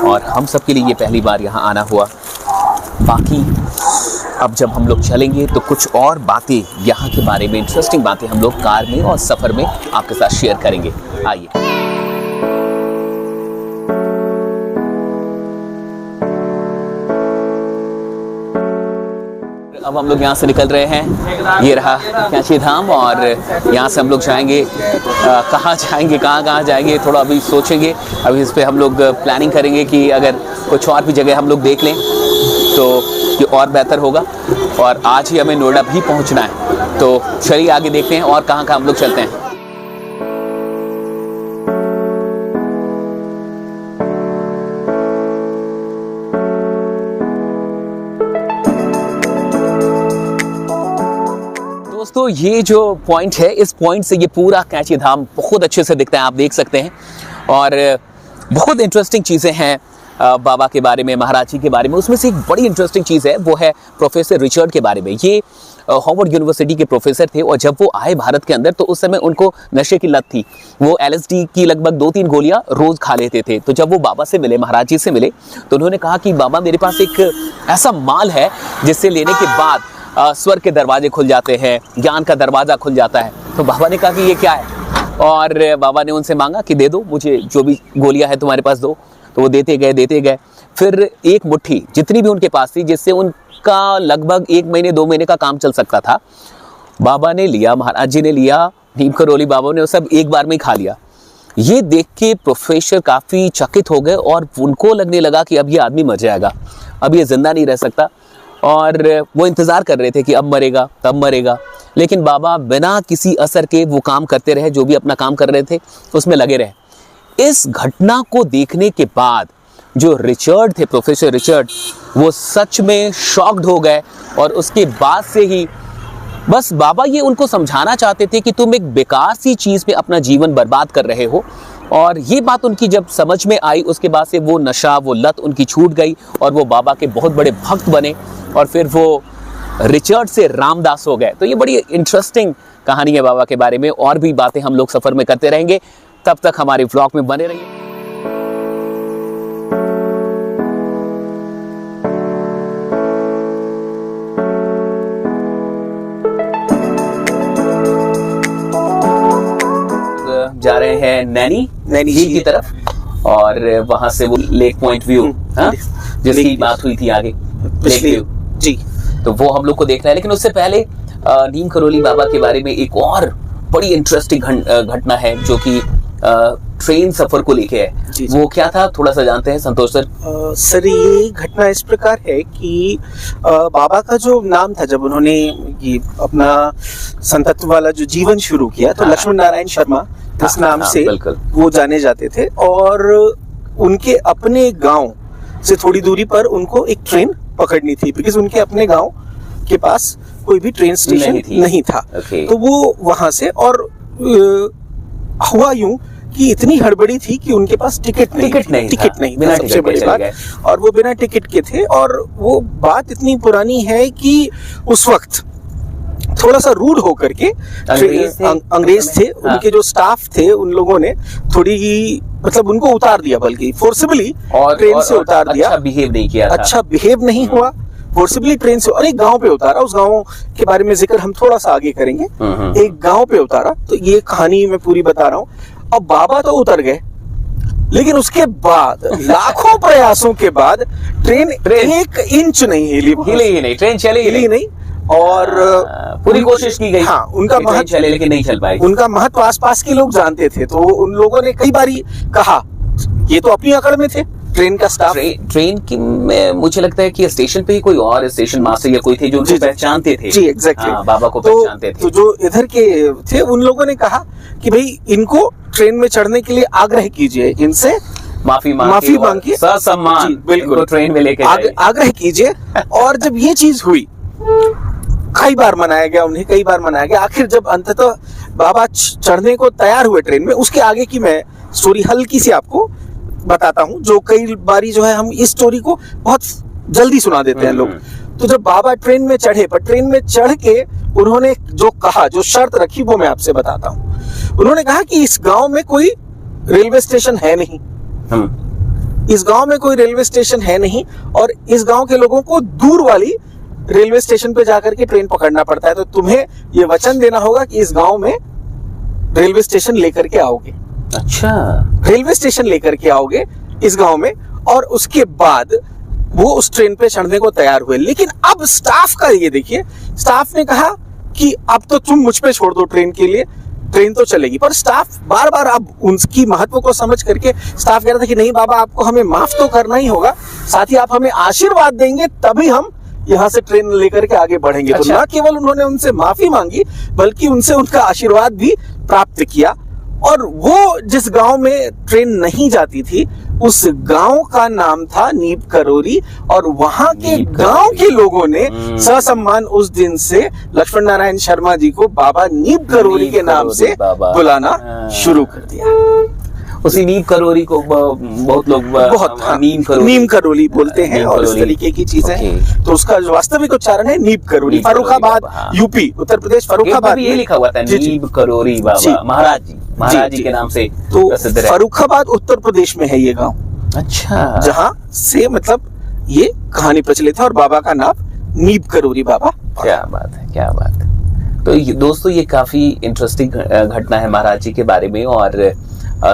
और हम सब के लिए ये पहली बार यहाँ आना हुआ। बाकी अब जब हम लोग चलेंगे तो कुछ और बातें यहाँ के बारे में, इंटरेस्टिंग बातें हम लोग कार में और सफ़र में आपके साथ शेयर करेंगे। आइए। अब हम लोग यहाँ से निकल रहे हैं। ये रहा कैंची धाम और यहाँ से हम लोग जाएंगे। कहाँ जाएंगे थोड़ा अभी सोचेंगे। अभी इस पर हम लोग प्लानिंग करेंगे कि अगर कुछ और भी जगह हम लोग देख लें तो ये और बेहतर होगा। और आज ही हमें नोएडा भी पहुँचना है, तो चलिए आगे देखते हैं और कहाँ हम लोग चलते हैं। दोस्तों, ये जो पॉइंट है, इस पॉइंट से ये पूरा कैंची धाम बहुत अच्छे से दिखता है, आप देख सकते हैं। और बहुत इंटरेस्टिंग चीज़ें हैं बाबा के बारे में, महाराज जी के बारे में। उसमें से एक बड़ी इंटरेस्टिंग चीज़ है, वो है प्रोफेसर रिचर्ड के बारे में। ये हार्वर्ड यूनिवर्सिटी के प्रोफेसर थे और जब वो आए भारत के अंदर तो उस समय उनको नशे की लत थी। वो LSD की लगभग 2-3 गोलियां रोज़ खा लेते थे। तो जब वो बाबा से मिले, महाराज जी से मिले, तो उन्होंने कहा कि बाबा, मेरे पास एक ऐसा माल है जिससे लेने के बाद स्वर्ग के दरवाजे खुल जाते हैं, ज्ञान का दरवाज़ा खुल जाता है। तो बाबा ने कहा कि ये क्या है? और बाबा ने उनसे मांगा कि दे दो मुझे, जो भी गोलियां हैं तुम्हारे पास दो। तो वो देते गए। फिर एक मुट्ठी जितनी भी उनके पास थी, जिससे उनका लगभग 1 महीने 2 महीने का काम चल सकता था, बाबा ने लिया, महाराज जी ने लिया, नीम करौली बाबा ने, वो सब एक बार में ही खा लिया। ये देख के प्रोफेसर काफ़ी चकित हो गए और उनको लगने लगा कि अब ये आदमी मर जाएगा, अब ये जिंदा नहीं रह सकता। और वो इंतज़ार कर रहे थे कि अब मरेगा तब मरेगा। लेकिन बाबा बिना किसी असर के वो काम करते रहे, जो भी अपना काम कर रहे थे उसमें लगे रहे। इस घटना को देखने के बाद जो रिचर्ड थे, प्रोफेसर रिचर्ड, वो सच में शॉक्ड हो गए। और उसके बाद से ही बस बाबा ये उनको समझाना चाहते थे कि तुम एक बेकार सी चीज़ पे अपना जीवन बर्बाद कर रहे हो। और ये बात उनकी जब समझ में आई, उसके बाद से वो नशा, वो लत उनकी छूट गई और वो बाबा के बहुत बड़े भक्त बने। और फिर वो रिचर्ड से रामदास हो गए। तो ये बड़ी इंटरेस्टिंग कहानी है बाबा के बारे में। और भी बातें हम लोग सफ़र में करते रहेंगे, तब तक हमारे व्लॉग में बने रहिए। जा रहे हैं नैनी झील की तरफ और वहां से वो लेक पॉइंट व्यू, जिसकी बात हुई थी आगे, लेक व्यू जी, तो वो हम लोग को देखना है। लेकिन उससे पहले नीम करौली बाबा के बारे में एक और बड़ी इंटरेस्टिंग घटना है जो कि ट्रेन सफर को लेके है। वो क्या था, थोड़ा सा जानते हैं संतोष सर? सर, ये घटना इस प्रकार है कि बाबा का जो नाम था, जब उन्होंने ये अपना संतत्व वाला जो जीवन शुरू किया, तो लक्ष्मण नारायण शर्मा इस नाम से वो जाने जाते थे। और उनके अपने गांव से थोड़ी दूरी पर उनको एक ट्रेन पकड़नी थी, बिकॉज उनके अपने गांव के पास कोई भी ट्रेन स्टेशन नहीं था। तो वो वहां से, और हुआ यूं कि इतनी हड़बड़ी थी कि उनके पास टिकट नहीं था, सबसे बड़ी बात। और वो बिना टिकट के थे। और वो बात इतनी पुरानी है कि उस वक्त थोड़ा सा रूड होकर के अंग्रेज थे, हाँ। उनके जो स्टाफ थे उन लोगों ने थोड़ी मतलब उनको उतार दिया, बल्कि फोर्सिबली ट्रेन से उतार दिया। अच्छा बिहेव नहीं किया था। अच्छा बिहेव नहीं हुआ, फोर्सिबली ट्रेन से, और एक गांव पे उतारा। उस गांव के बारे में जिक्र हम थोड़ा सा आगे करेंगे। एक गांव पे उतारा, तो ये कहानी मैं पूरी बता रहा हूँ। अब बाबा तो उतर गए, लेकिन उसके बाद लाखों प्रयासों के बाद ट्रेन 1 इंच नहीं हिली ही नहीं, ट्रेन चली हिली नहीं। और पूरी कोशिश की गई, हाँ, उनका महत्व चले लेकिन नहीं चल पाई। उनका महत्व आसपास के लोग जानते थे, तो उन लोगों ने कई बारी कहा, ये तो अपनी अकड़ में थे ट्रेन का स्टाफ। ट्रेन की में मुझे लगता है कि स्टेशन पे ही कोई और स्टेशन मास्टर या कोई थे जो उनको पहचानते थे। जी एग्जैक्टली, बाबा को पहचानते थे। तो जो इधर के थे उन लोगों ने कहा कि भाई इनको ट्रेन में चढ़ने के लिए आग्रह कीजिए, इनसे माफी मांगिए, ससम्मान बिल्कुल ट्रेन में लेके आग्रह कीजिए। और जब ये चीज हुई, कई बार मनाया गया उन्हें, कई बार मनाया गया। आखिर जब अंततः बाबा चढ़ने को तैयार हुए ट्रेन में, उसके आगे की मैं स्टोरी हल्की सी आपको बताता हूँ, जो कई बारी जो है हम इस स्टोरी को बहुत जल्दी सुना देते हैं लोग। तो जब बाबा ट्रेन में चढ़े, पर ट्रेन में चढ़ के उन्होंने जो कहा, जो शर्त रखी, वो मैं आपसे बताता हूँ। उन्होंने कहा कि इस गांव में कोई रेलवे स्टेशन है नहीं, इस गांव में कोई रेलवे स्टेशन है नहीं, और इस गांव के लोगों को दूर वाली रेलवे स्टेशन पे जाकर के ट्रेन पकड़ना पड़ता है। तो तुम्हें ये वचन देना होगा कि इस गांव में रेलवे स्टेशन लेकर के आओगे। अच्छा, रेलवे स्टेशन लेकर के आओगे इस गांव में, और उसके बाद वो उस ट्रेन पे चढ़ने को तैयार हुए। लेकिन अब स्टाफ का ये देखिए, स्टाफ ने कहा कि अब तो तुम मुझ पे छोड़ दो ट्रेन के लिए, ट्रेन तो चलेगी। पर स्टाफ बार बार अब उनकी महत्व को समझ करके स्टाफ कह रहा था कि नहीं बाबा, आपको हमें माफ तो करना ही होगा, साथ ही आप हमें आशीर्वाद देंगे, तभी हम यहाँ से ट्रेन लेकर के आगे बढ़ेंगे। अच्छा। तो न केवल उन्होंने उनसे माफी मांगी, बल्कि उनसे उनका आशीर्वाद भी प्राप्त किया। और वो जिस गांव में ट्रेन नहीं जाती थी, उस गांव का नाम था नीब करोरी, और वहां के गांव के लोगों ने ससम्मान उस दिन से लक्ष्मण नारायण शर्मा जी को बाबा नीब करोरी के नाम से बुलाना शुरू कर दिया। उसी नीम करोरी को बहुत लोग नीम करोली बोलते हैं, और इस तरीके की चीजें। तो उसका जो वास्तविक उच्चारण है नीम करोली। फर्रुखाबाद, यूपी, उत्तर प्रदेश, फर्रुखाबाद ये लिखा हुआ था नीम करोरी बाबा महाराज जी के नाम से तो प्रसिद्ध है। फर्रुखाबाद उत्तर प्रदेश में है ये गांव। अच्छा, जहां से मतलब ये कहानी प्रचलित है, और बाबा का नाम नीब करोरी बाबा। क्या बात है, क्या बात है। तो दोस्तों ये काफी इंटरेस्टिंग घटना है महाराज जी के बारे में, और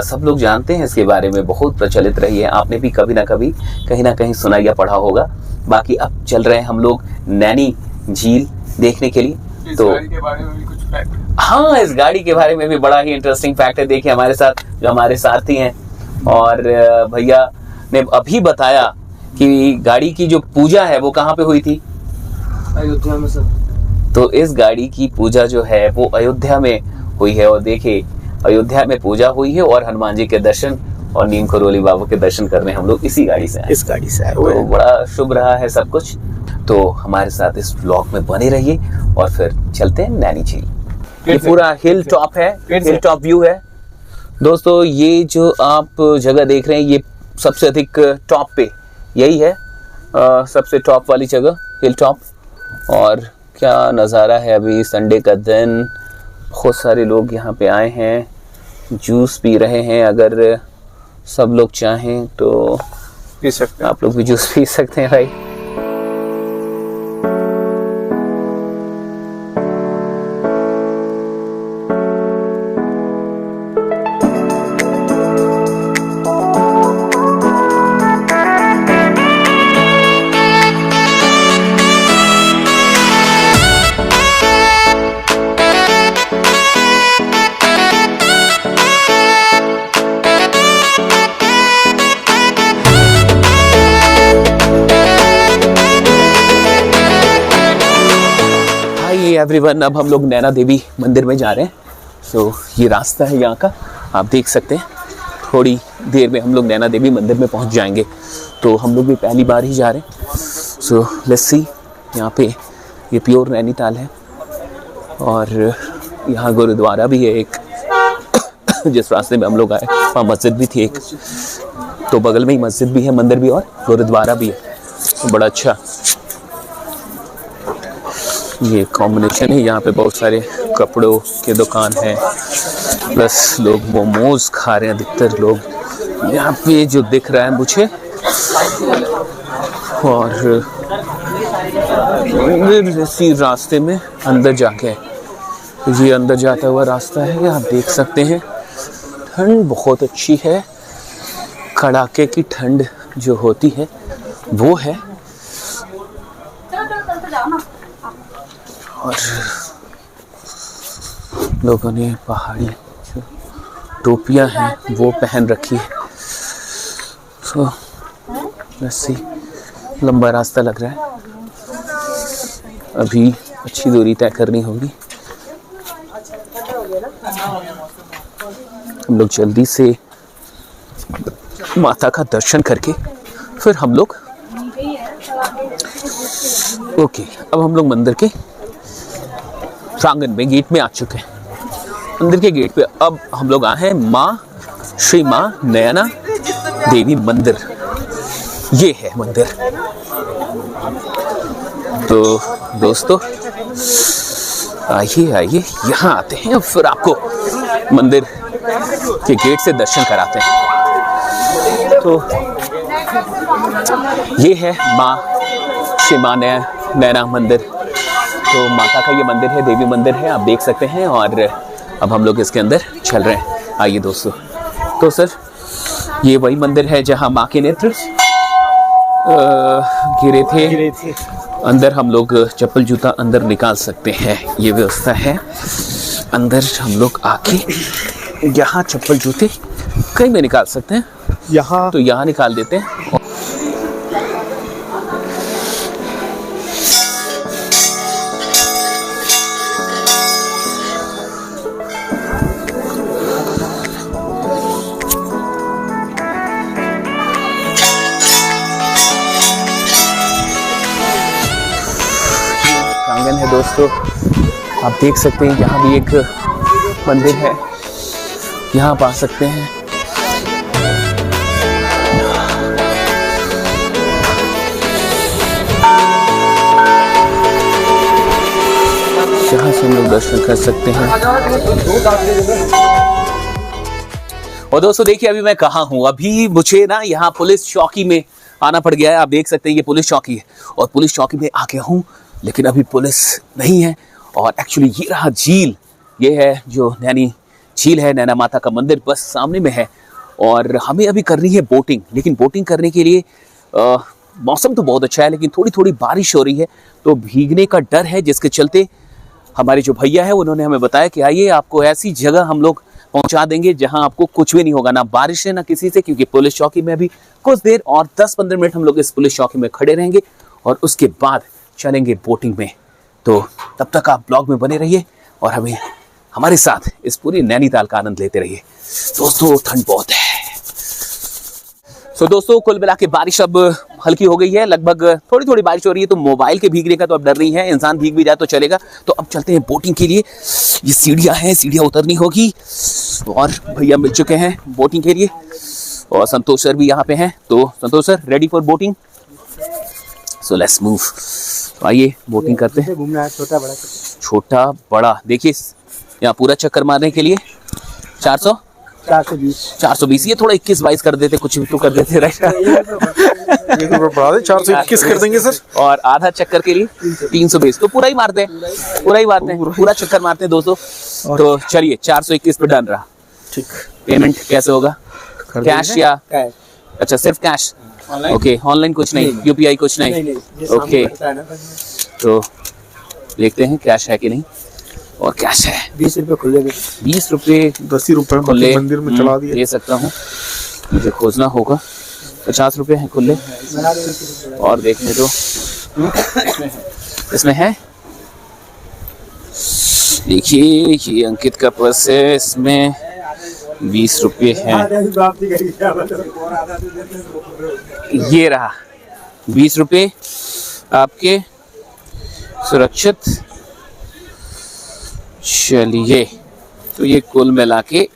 सब लोग जानते हैं इसके बारे में, बहुत प्रचलित रही है। आपने भी कभी ना कभी कहीं ना कहीं सुना या पढ़ा होगा। बाकी अब चल रहे हैं हम लोग नैनी झील देखने के लिए। तो के बारे में भी कुछ फैक्ट? हाँ, इस गाड़ी के बारे में भी बड़ा ही इंटरेस्टिंग फैक्ट है। देखिए हमारे साथ जो हमारे साथी हैं, और भैया ने अभी बताया कि गाड़ी की जो पूजा है वो कहाँ पे हुई थी? अयोध्या में सर। तो इस गाड़ी की पूजा जो है वो अयोध्या में हुई है। और देखिए अयोध्या में पूजा हुई है, और हनुमान जी के दर्शन और नीम करोली बाबा के दर्शन करने हम लोग इसी गाड़ी से आए। इस गाड़ी से आए। तो बड़ा शुभ रहा है सब कुछ। तो हमारे साथ इस ब्लॉग में बने रहिए, और फिर चलते हैं नैनी झील। ये पूरा हिल टॉप है, हिल टॉप व्यू है दोस्तों। ये जो आप जगह देख रहे हैं, ये सबसे अधिक टॉप पे यही है, सबसे टॉप वाली जगह हिल टॉप। और क्या नज़ारा है, अभी संडे का दिन, बहुत सारे लोग यहाँ पे आए हैं, जूस पी रहे हैं। अगर सब लोग चाहें तो पी सकते हैं, आप लोग भी जूस पी सकते हैं भाई। एवरीवन, अब हम लोग नैना देवी मंदिर में जा रहे हैं। सो ये रास्ता है यहाँ का, आप देख सकते हैं। थोड़ी देर में हम लोग नैना देवी मंदिर में पहुँच जाएंगे। तो हम लोग भी पहली बार ही जा रहे हैं। So let's see. यहाँ पे ये प्योर नैनीताल है, और यहाँ गुरुद्वारा भी है एक। जिस रास्ते में हम लोग आए वहाँ मस्जिद भी थी एक, तो बगल में ही मस्जिद भी है, मंदिर भी और गुरुद्वारा भी है। तो बड़ा अच्छा ये कॉम्बिनेशन है। यहाँ पे बहुत सारे कपड़ों के दुकान है, प्लस लोग मोमोज खा रहे हैं अधिकतर लोग यहाँ पे जो दिख रहा है मुझे। और इसी रास्ते में अंदर जाके, ये अंदर जाता हुआ रास्ता है, आप देख सकते हैं। ठंड बहुत अच्छी है, कड़ाके की ठंड जो होती है वो है। और लोगों ने पहाड़ी जो टोपियां हैं वो पहन रखी है। तो वैसे लंबा रास्ता लग रहा है, अभी अच्छी दूरी तय करनी होगी। हम लोग जल्दी से माता का दर्शन करके फिर हम लोग अब हम लोग मंदिर के प्रांगण में, गेट में आ चुके हैं। मंदिर के गेट पे अब हम लोग आए हैं श्री मां नयना देवी मंदिर। ये है मंदिर। तो दोस्तों आइए यहाँ आते हैं, फिर आपको मंदिर के गेट से दर्शन कराते हैं। तो ये है श्री मां नयना मंदिर। तो माता का ये मंदिर है, देवी मंदिर है, आप देख सकते हैं। और अब हम लोग इसके अंदर चल रहे हैं। आइए दोस्तों। तो सर ये वही मंदिर है जहां माँ के नेत्र गिरे थे। अंदर हम लोग चप्पल जूता अंदर निकाल सकते हैं, ये व्यवस्था है। अंदर हम लोग आके यहाँ चप्पल जूते कहीं में निकाल सकते हैं, यहाँ तो यहाँ निकाल देते हैं। प्रांगण है दोस्तों, आप देख सकते हैं। यहाँ भी एक मंदिर है, यहाँ आप आ सकते हैं। यहाँ से हम लोग दर्शन कर सकते हैं। और दोस्तों देखिए अभी मैं कहाँ हूँ। अभी मुझे ना यहाँ पुलिस चौकी में आना पड़ गया है। आप देख सकते हैं ये पुलिस चौकी है और पुलिस चौकी में आ गया हूँ, लेकिन अभी पुलिस नहीं है। और एक्चुअली ये रहा झील, ये है जो नैनी झील है, नैना माता का मंदिर बस सामने में है। और हमें अभी करनी है बोटिंग, लेकिन बोटिंग करने के लिए मौसम तो बहुत अच्छा है, लेकिन थोड़ी थोड़ी बारिश हो रही है, तो भीगने का डर है। जिसके चलते हमारे जो भैया है उन्होंने हमें बताया कि आइए आपको ऐसी जगह हम लोग पहुंचा देंगे जहां आपको कुछ भी नहीं होगा, ना बारिश से ना किसी से। क्योंकि पुलिस चौकी में अभी कुछ देर और 10-15 मिनट हम लोग इस पुलिस चौकी में खड़े रहेंगे और उसके बाद चलेंगे बोटिंग में। तो तब तक आप ब्लॉग में बने रहिए और हमारे साथ इस पूरी नैनीताल का आनंद लेते रहिए। दोस्तों ठंड बहुत है। दोस्तों कुल मिला के बारिश अब हल्की हो गई है, लगभग थोड़ी थोड़ी बारिश हो रही है, तो मोबाइल के भीगने का तो अब डर नहीं है, इंसान भीग भी जाए तो चलेगा। तो अब चलते हैं बोटिंग के लिए। ये सीढ़ियां हैं, सीढ़ियां उतरनी होगी और भैया मिल चुके हैं बोटिंग के लिए और संतोष सर भी यहाँ पे हैं। तो Santosh sir ready for boating? So let's move. तो आइए बोटिंग करते हैं। छोटा बड़ा देखिए, यहाँ पूरा चक्कर मारने के लिए 420 ये थोड़ा 21-22 कर देते, कुछ भी तो कर देते, राइट? ये तो बढ़ा दे, 421 कर देंगे सर। और आधा चक्कर के लिए 320, तो पूरा ही मारते हैं, पूरा चक्कर मारते हैं दोस्तों। तो चलिए 421 पे डन रहा। ठीक। पेमेंट कैसे होगा? कैश या अच्छा सिर्फ कैश? ओके, ऑनलाइन कुछ नहीं, यूपीआई कुछ नहीं? ओके, तो देखते हैं कैश है कि नहीं। और कैश है 20 रुपए खुले, 20 रुपए 10 रुपए खुले मंदिर में चला दिए। दे सकता हूँ, मुझे खोजना होगा। 50 रुपए हैं खुले और देखने दो इसमें है। देखिए ये अंकित का पर्स है, इसमें 20 रुपए हैं। ये रहा 20 रुपए आपके सुरक्षित। चलिए तो ये कुल मिला के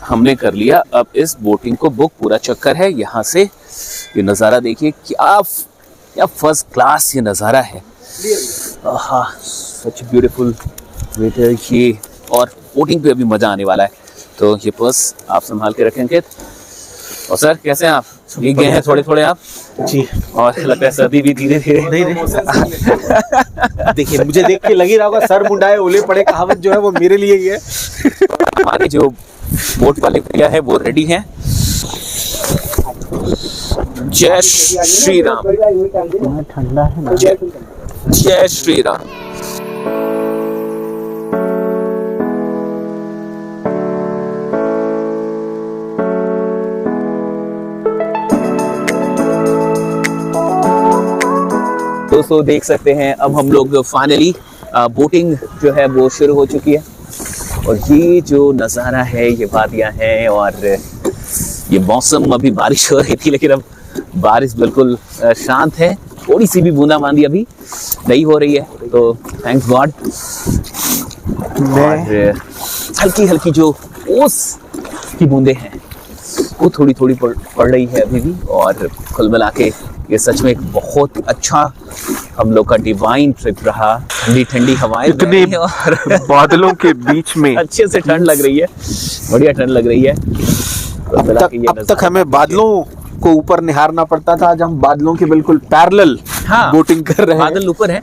हमने कर लिया अब इस बोटिंग को बुक। पूरा चक्कर है। यहाँ से ये नज़ारा देखिए, क्या फर्स्ट क्लास ये नज़ारा है। आहा, सच ब्यूटीफुल वेदर ये, और बोटिंग पे अभी मजा आने वाला है। तो ये पर्स आप संभाल के रखें अंकित। और सर कैसे हैं आप? भीग गए हैं थोड़े थोड़े आप जी। और लगता है सर्दी भी धीरे धीरे। नहीं देखिए, मुझे देख के लग ही रहा होगा सर मुंडाए ओले पड़े कहावत जो है वो मेरे लिए ही है। हमारे जो बोट वाले भैया है वो रेडी हैं। जय श्री राम। ठंडा है ना। जय श्री राम। दोस्तों देख सकते हैं अब हम लोग फाइनली बोटिंग जो है वो शुरू हो चुकी है, और ये जो नज़ारा है, ये वादियाँ हैं, और ये मौसम, अभी बारिश हो रही थी लेकिन अब बारिश बिल्कुल शांत है। थोड़ी सी भी बूंदाबांदी अभी नहीं हो रही है, तो थैंक्स गॉड। और हल्की हल्की जो ओस की बूंदे हैं वो थोड़ी थोड़ी पड़ रही है अभी भी, और कुल मिला के ये सच में एक बहुत अच्छा हम लोग का डिवाइन ट्रिप रहा। ठंडी ठंडी हवाएं इतने और बादलों के बीच में अच्छे से ठंड लग रही है, बढ़िया ठंड लग रही है। अब तक हमें बादलों को ऊपर निहारना पड़ता था, आज हम बादलों के बिल्कुल पैरेलल बोटिंग कर रहे हैं। बादल ऊपर हैं,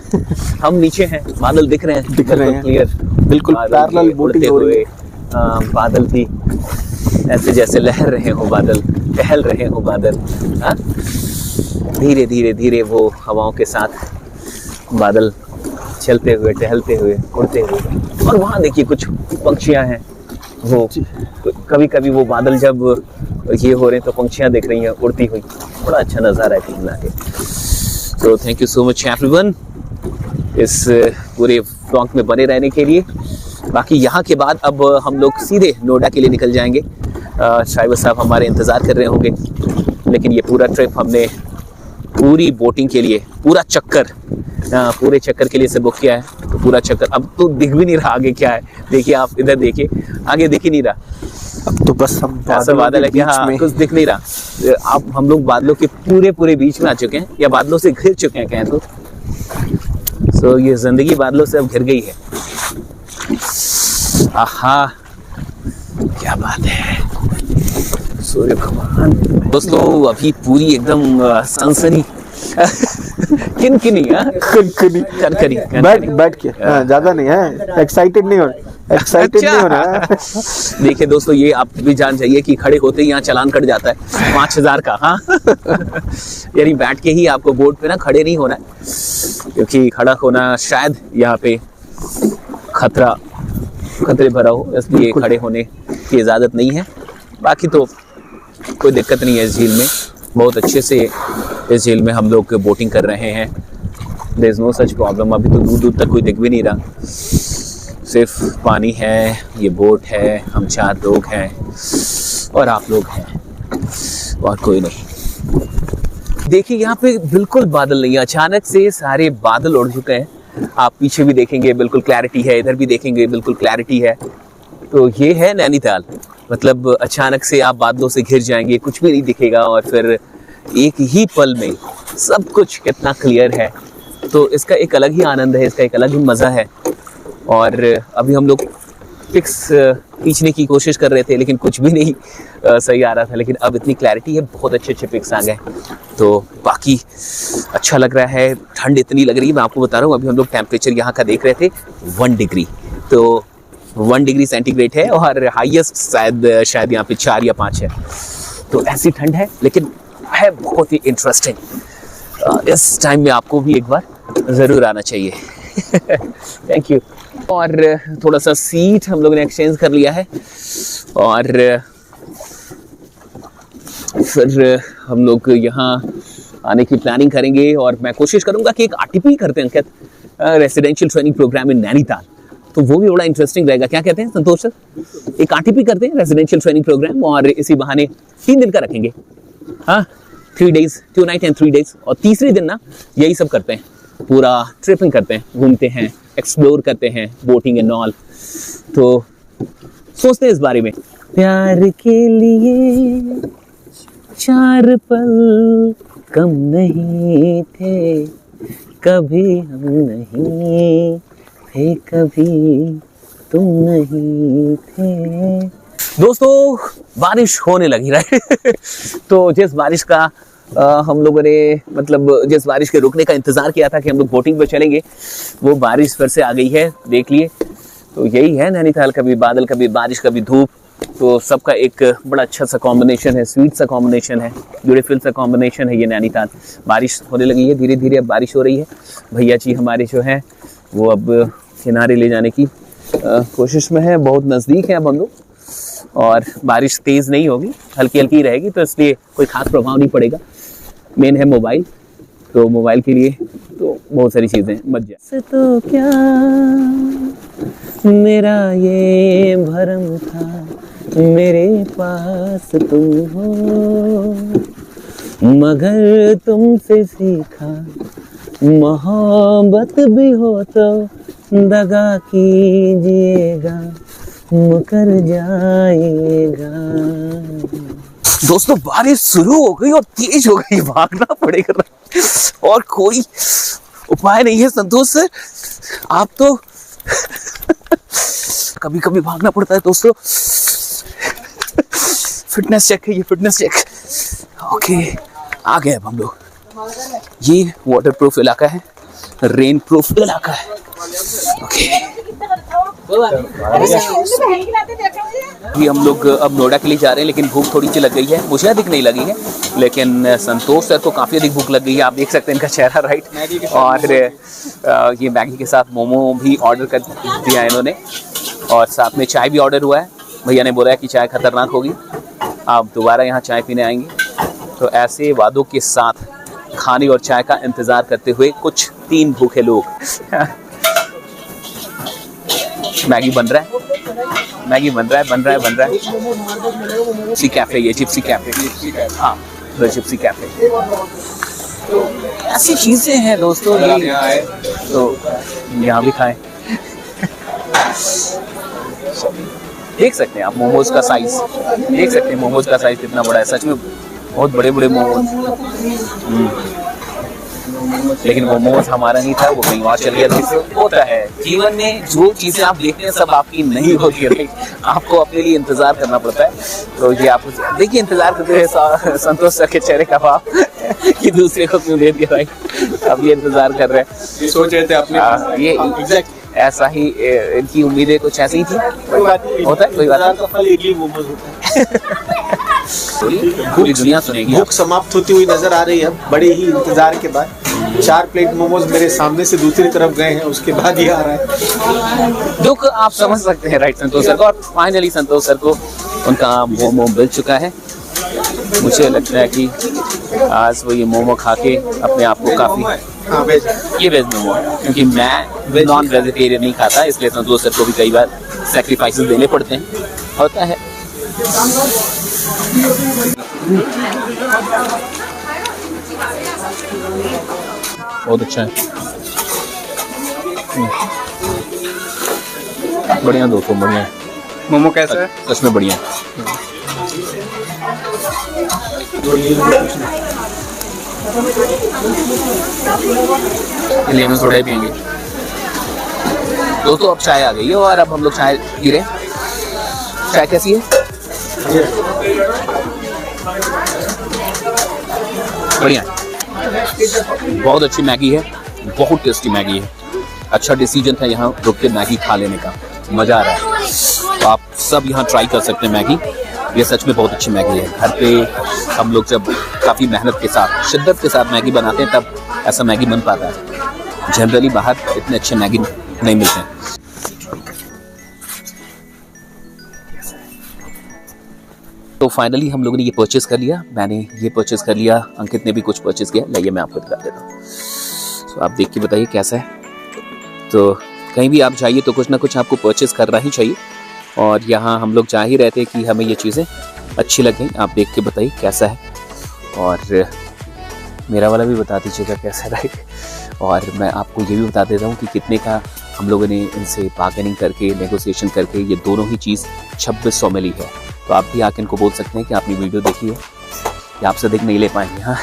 हम नीचे हैं, बादल दिख रहे हैं, क्लियर, बिल्कुल पैरेलल बोटिंग हो रही है। बादल भी ऐसे जैसे लहर रहे हो बादल, टहल रहे हो बादल। धीरे धीरे धीरे वो हवाओं के साथ बादल चलते हुए, टहलते हुए, उड़ते हुए। और वहाँ देखिए कुछ पंछियाँ हैं, वो कभी कभी वो बादल जब ये हो रहे हैं तो पंछियाँ देख रही हैं उड़ती हुई। बड़ा अच्छा नज़ारा है मिला के। तो thank you so much everyone इस पूरे व्लॉग में बने रहने के लिए। बाकी यहाँ के बाद अब हम लोग सीधे नोएडा के लिए निकल जाएंगे। ड्राइवर साहब हमारे इंतज़ार कर रहे होंगे, लेकिन ये पूरा ट्रिप हमने पूरी बोटिंग के लिए, पूरे चक्कर के लिए से बुक किया है। तो पूरा चक्कर अब तो दिख भी नहीं रहा आगे क्या है। देखिए आप इधर देखिए, आगे दिख ही नहीं रहा। अब तो बस हम ऐसा बादल है कि हाँ कुछ दिख नहीं रहा। अब हम लोग बादलों के पूरे बीच में आ चुके हैं, या बादलों से घिर चुके हैं कहें तो। सो ये जिंदगी बादलों से अब घिर गई है। आहा क्या बात है, सूर्य भगवान। दोस्तों अभी पूरी एकदम सनसनी किनकिनी बैठ के ज्यादा नहीं है, एक्साइटेड नहीं हो रहा है। देखिए दोस्तों, ये आप भी जान जाइए कि खड़े होते ही यहाँ चालान कट जाता है 5000 का। हाँ यानी बैठ के ही आपको बोर्ड पे ना खड़े नहीं होना है, क्योंकि खड़ा होना शायद यहाँ पे खतरे भरा हो, इसलिए खड़े होने की इजाज़त नहीं है। बाकी तो कोई दिक्कत नहीं है इस झील में, बहुत अच्छे से इस झील में हम लोग बोटिंग कर रहे हैं। There is no such problem. अभी तो दूर दूर तक कोई दिख भी नहीं रहा, सिर्फ पानी है, ये बोट है, हम 4 लोग हैं और आप लोग हैं, और कोई नहीं। देखिए यहाँ पे बिल्कुल बादल नहीं है, अचानक से सारे बादल उड़ चुके हैं। आप पीछे भी देखेंगे बिल्कुल क्लैरिटी है, इधर भी देखेंगे बिल्कुल क्लैरिटी है। तो ये है नैनीताल, मतलब अचानक से आप बादलों से घिर जाएंगे, कुछ भी नहीं दिखेगा, और फिर एक ही पल में सब कुछ कितना क्लियर है। तो इसका एक अलग ही आनंद है, इसका एक अलग ही मज़ा है। और अभी हम लोग पिक्स खींचने की कोशिश कर रहे थे, लेकिन कुछ भी नहीं सही आ रहा था। लेकिन अब इतनी क्लैरिटी है, बहुत अच्छे पिक्स आ गए, तो बाकी अच्छा लग रहा है। ठंड इतनी लग रही है, मैं आपको बता रहा हूँ। अभी हम लोग टेम्परेचर यहाँ का देख रहे थे 1 डिग्री, तो 1 डिग्री सेंटीग्रेड है, और हाईएस्ट शायद यहाँ पे 4 या 5 है। तो ऐसी ठंड है, लेकिन है बहुत ही इंटरेस्टिंग। इस टाइम में आपको भी एक बार ज़रूर आना चाहिए। Thank you. और थोड़ा सा सीट हम लोग ने एक्सचेंज कर लिया है, और फिर हम लोग यहाँ आने की प्लानिंग करेंगे। और मैं कोशिश करूँगा कि एक आरटीपी करते हैं अंकित, रेसिडेंशियल ट्रेनिंग प्रोग्राम इन नैनीताल, तो वो भी बड़ा इंटरेस्टिंग रहेगा। क्या कहते हैं संतोष सर? एक आरटीपी करते हैं, रेसिडेंशियल ट्रेनिंग प्रोग्राम, और इसी बहाने 3 दिन का रखेंगे। हाँ 3 days, 2 nights and 3 days। और तीसरे दिन ना यही सब करते हैं, पूरा ट्रिपिंग करते हैं, घूमते हैं, एक्सप्लोर करते हैं, बोटिंग एंड ऑल। तो सोचते हैं इस बारे में। प्यार के लिए 4 पल कम नहीं थे, कभी हम नहीं थे, कभी तुम नहीं थे। दोस्तों बारिश होने लगी, राइट। तो जिस बारिश का हम लोगों ने मतलब जिस बारिश के रुकने का इंतजार किया था कि हम लोग बोटिंग पे चलेंगे, वो बारिश फिर से आ गई है, देख लिए। तो यही है नैनीताल, कभी बादल कभी बारिश कभी धूप, तो सबका एक बड़ा अच्छा सा कॉम्बिनेशन है, स्वीट सा कॉम्बिनेशन है, ब्यूटीफुल सा कॉम्बिनेशन है ये नैनीताल। बारिश होने लगी है, धीरे धीरे अब बारिश हो रही है। भैया जी हमारे जो है वो अब किनारे ले जाने की कोशिश में है, बहुत नज़दीक है अब हम लोग, और बारिश तेज़ नहीं होगी, हल्की हल्की रहेगी, तो इसलिए कोई खास प्रभाव नहीं पड़ेगा। मेन है मोबाइल, तो मोबाइल के लिए तो बहुत सारी चीज़ें मत जाए। तो क्या मेरा ये भरम था, मेरे पास तुम हो, मगर तुमसे सीखा मोहब्बत भी हो तो दगा कीजिएगा, मुकर जाएगा। दोस्तों बारिश शुरू हो गई और तेज हो गई, भागना पड़ेगा और कोई उपाय नहीं है। संतोष सर आप तो कभी कभी भागना पड़ता है दोस्तों। फिटनेस चेक है ये, फिटनेस चेक। ओके आ गए अब हम लोग। ये वाटर प्रूफ इलाका है, रेन प्रूफ इलाका है। ओके हम लोग अब नोएडा के लिए जा रहे हैं, लेकिन भूख थोड़ी सी लग गई है, मुझे अधिक नहीं लगी है, लेकिन संतोष सर को काफ़ी अधिक भूख लग गई है। आप देख सकते हैं इनका चेहरा, राइट। और ये मैगी के साथ मोमो भी ऑर्डर कर दिया है इन्होंने, और साथ में चाय भी ऑर्डर हुआ है। भैया ने बोला है कि चाय खतरनाक होगी, आप दोबारा यहाँ चाय पीने आएंगे। तो ऐसे वादों के साथ खाने और चाय का इंतज़ार करते हुए कुछ 3 भूखे लोग मैगी बन रहा है, मैगी बन रहा है। जिप्सी कैफे, ये जिप्सी कैफे, हाँ जिप्सी कैफे। तो ऐसी चीजें हैं दोस्तों, ये तो यहाँ भी खाएं। देख सकते हैं आप मोमोज का साइज, देख सकते हैं मोमोज का साइज कितना बड़ा है, सच में बहुत बड़े बड़े मोमोज। लेकिन मोमोज हमारा नहीं था, वो कहीं और चल गया था। होता है जीवन में, जो चीजें आप देखते हैं सब आपकी नहीं होती है, आपको अपने लिए इंतजार करना पड़ता है। तो ये आप देखिए इंतजार करते हुए संतोष सर के चेहरे का भाव कि दूसरे को क्यों दे दिया भाई, अब ये इंतजार कर रहे हैं, सोच रहे थे अपने ये एग्जैक्ट ऐसा ही इनकी उम्मीदें कुछ ऐसी ही थी। कोई बात नहीं, होता है, कोई बात इंतजार का फल इडली मोमोज होता है। पूरी दुनिया सुनेगी। भूख समाप्त होती हुई नजर आ रही है बड़े ही इंतजार के बाद। 4 प्लेट मोमोज मेरे सामने से दूसरी तरफ गए हैं, उसके बाद ये आ रहा है। दुख आप समझ सकते हैं, राइट संतोष सर को। और फाइनली संतोष सर को उनका मोमो मिल चुका है। मुझे लगता है कि आज वो ये मोमो खा के अपने आप को काफी, ये वेज मोमो है, क्योंकि मैं नॉन वेजिटेरियन नहीं खाता, इसलिए संतोष सर को भी कई बार सैक्रिफाइसेस देने पड़ते हैं, होता है। बहुत अच्छा है, बढ़िया दोस्तों, बढ़िया। मोमो कैसा है? सच में बढ़िया। लेमन सोडा ही पियेंगे दोस्तों। अब चाय आ गई है और अब हम लोग चाय पी रहे हैं। चाय कैसी है? बढ़िया, बहुत अच्छी मैगी है, बहुत टेस्टी मैगी है। अच्छा डिसीजन था यहाँ रुक के मैगी खा लेने का, मज़ा आ रहा है। तो आप सब यहाँ ट्राई कर सकते हैं मैगी, ये सच में बहुत अच्छी मैगी है। घर पे हम लोग जब काफ़ी मेहनत के साथ, शिद्दत के साथ मैगी बनाते हैं तब ऐसा मैगी बन पाता है। जनरली बाहर इतने अच्छे मैगी नहीं मिलते हैं। तो फाइनली हम लोगों ने ये परचेस कर लिया, मैंने ये परचेस कर लिया, अंकित ने भी कुछ परचेस किया। लाइए मैं आपको दिखा देता हूँ। तो आप देख के बताइए कैसा है। तो कहीं भी आप जाइए तो कुछ ना कुछ आपको परचेस करना ही चाहिए, और यहाँ हम लोग जा ही रहे थे कि हमें ये चीज़ें अच्छी लग गई। आप देख के बताइए कैसा है, और मेरा वाला भी बता दीजिएगा कैसा है, राइट। और मैं आपको ये भी बता देता हूँ कि कितने का हम लोगों ने इनसे बार्गेनिंग करके, नेगोशिएशन करके ये दोनों ही चीज़ 2600 में ली है। तो आप भी आके इनको बोल सकते हैं कि आपने वीडियो देखी है, या आपसे अधिक नहीं ले पाएंगे। हाँ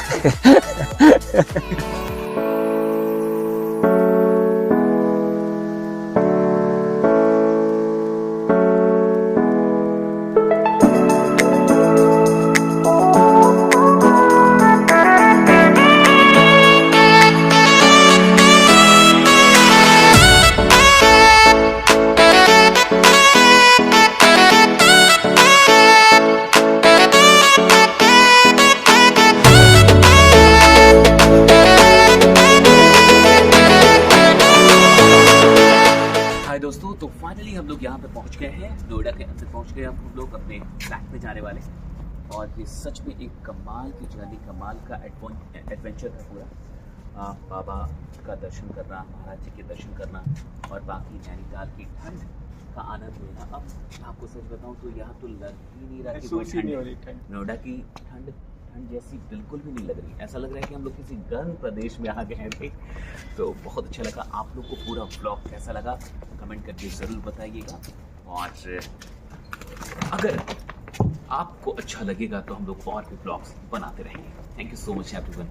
ट्रैक पे जाने वाले हैं और ये सच में एक कमाल की जर्नी, कमाल का एडवेंचर है पूरा। बाबा का दर्शन करना, महाराज जी के दर्शन करना और बाकी नैनीताल की ठंड का आनंद लेना। अब आपको सच बताऊं तो यहाँ तो लग ही नहीं रहा कि कोई ठंड है। नोएडा की ठंड जैसी बिल्कुल भी नहीं लग रही, ऐसा लग रहा है कि हम लोग किसी गर्म प्रदेश में आ गए थे। तो बहुत अच्छा लगा। आप लोग को पूरा व्लॉग कैसा लगा कमेंट करके ज़रूर बताइएगा, और अगर आपको अच्छा लगेगा तो हम लोग और भी व्लॉग्स बनाते रहेंगे। Thank you so much everyone.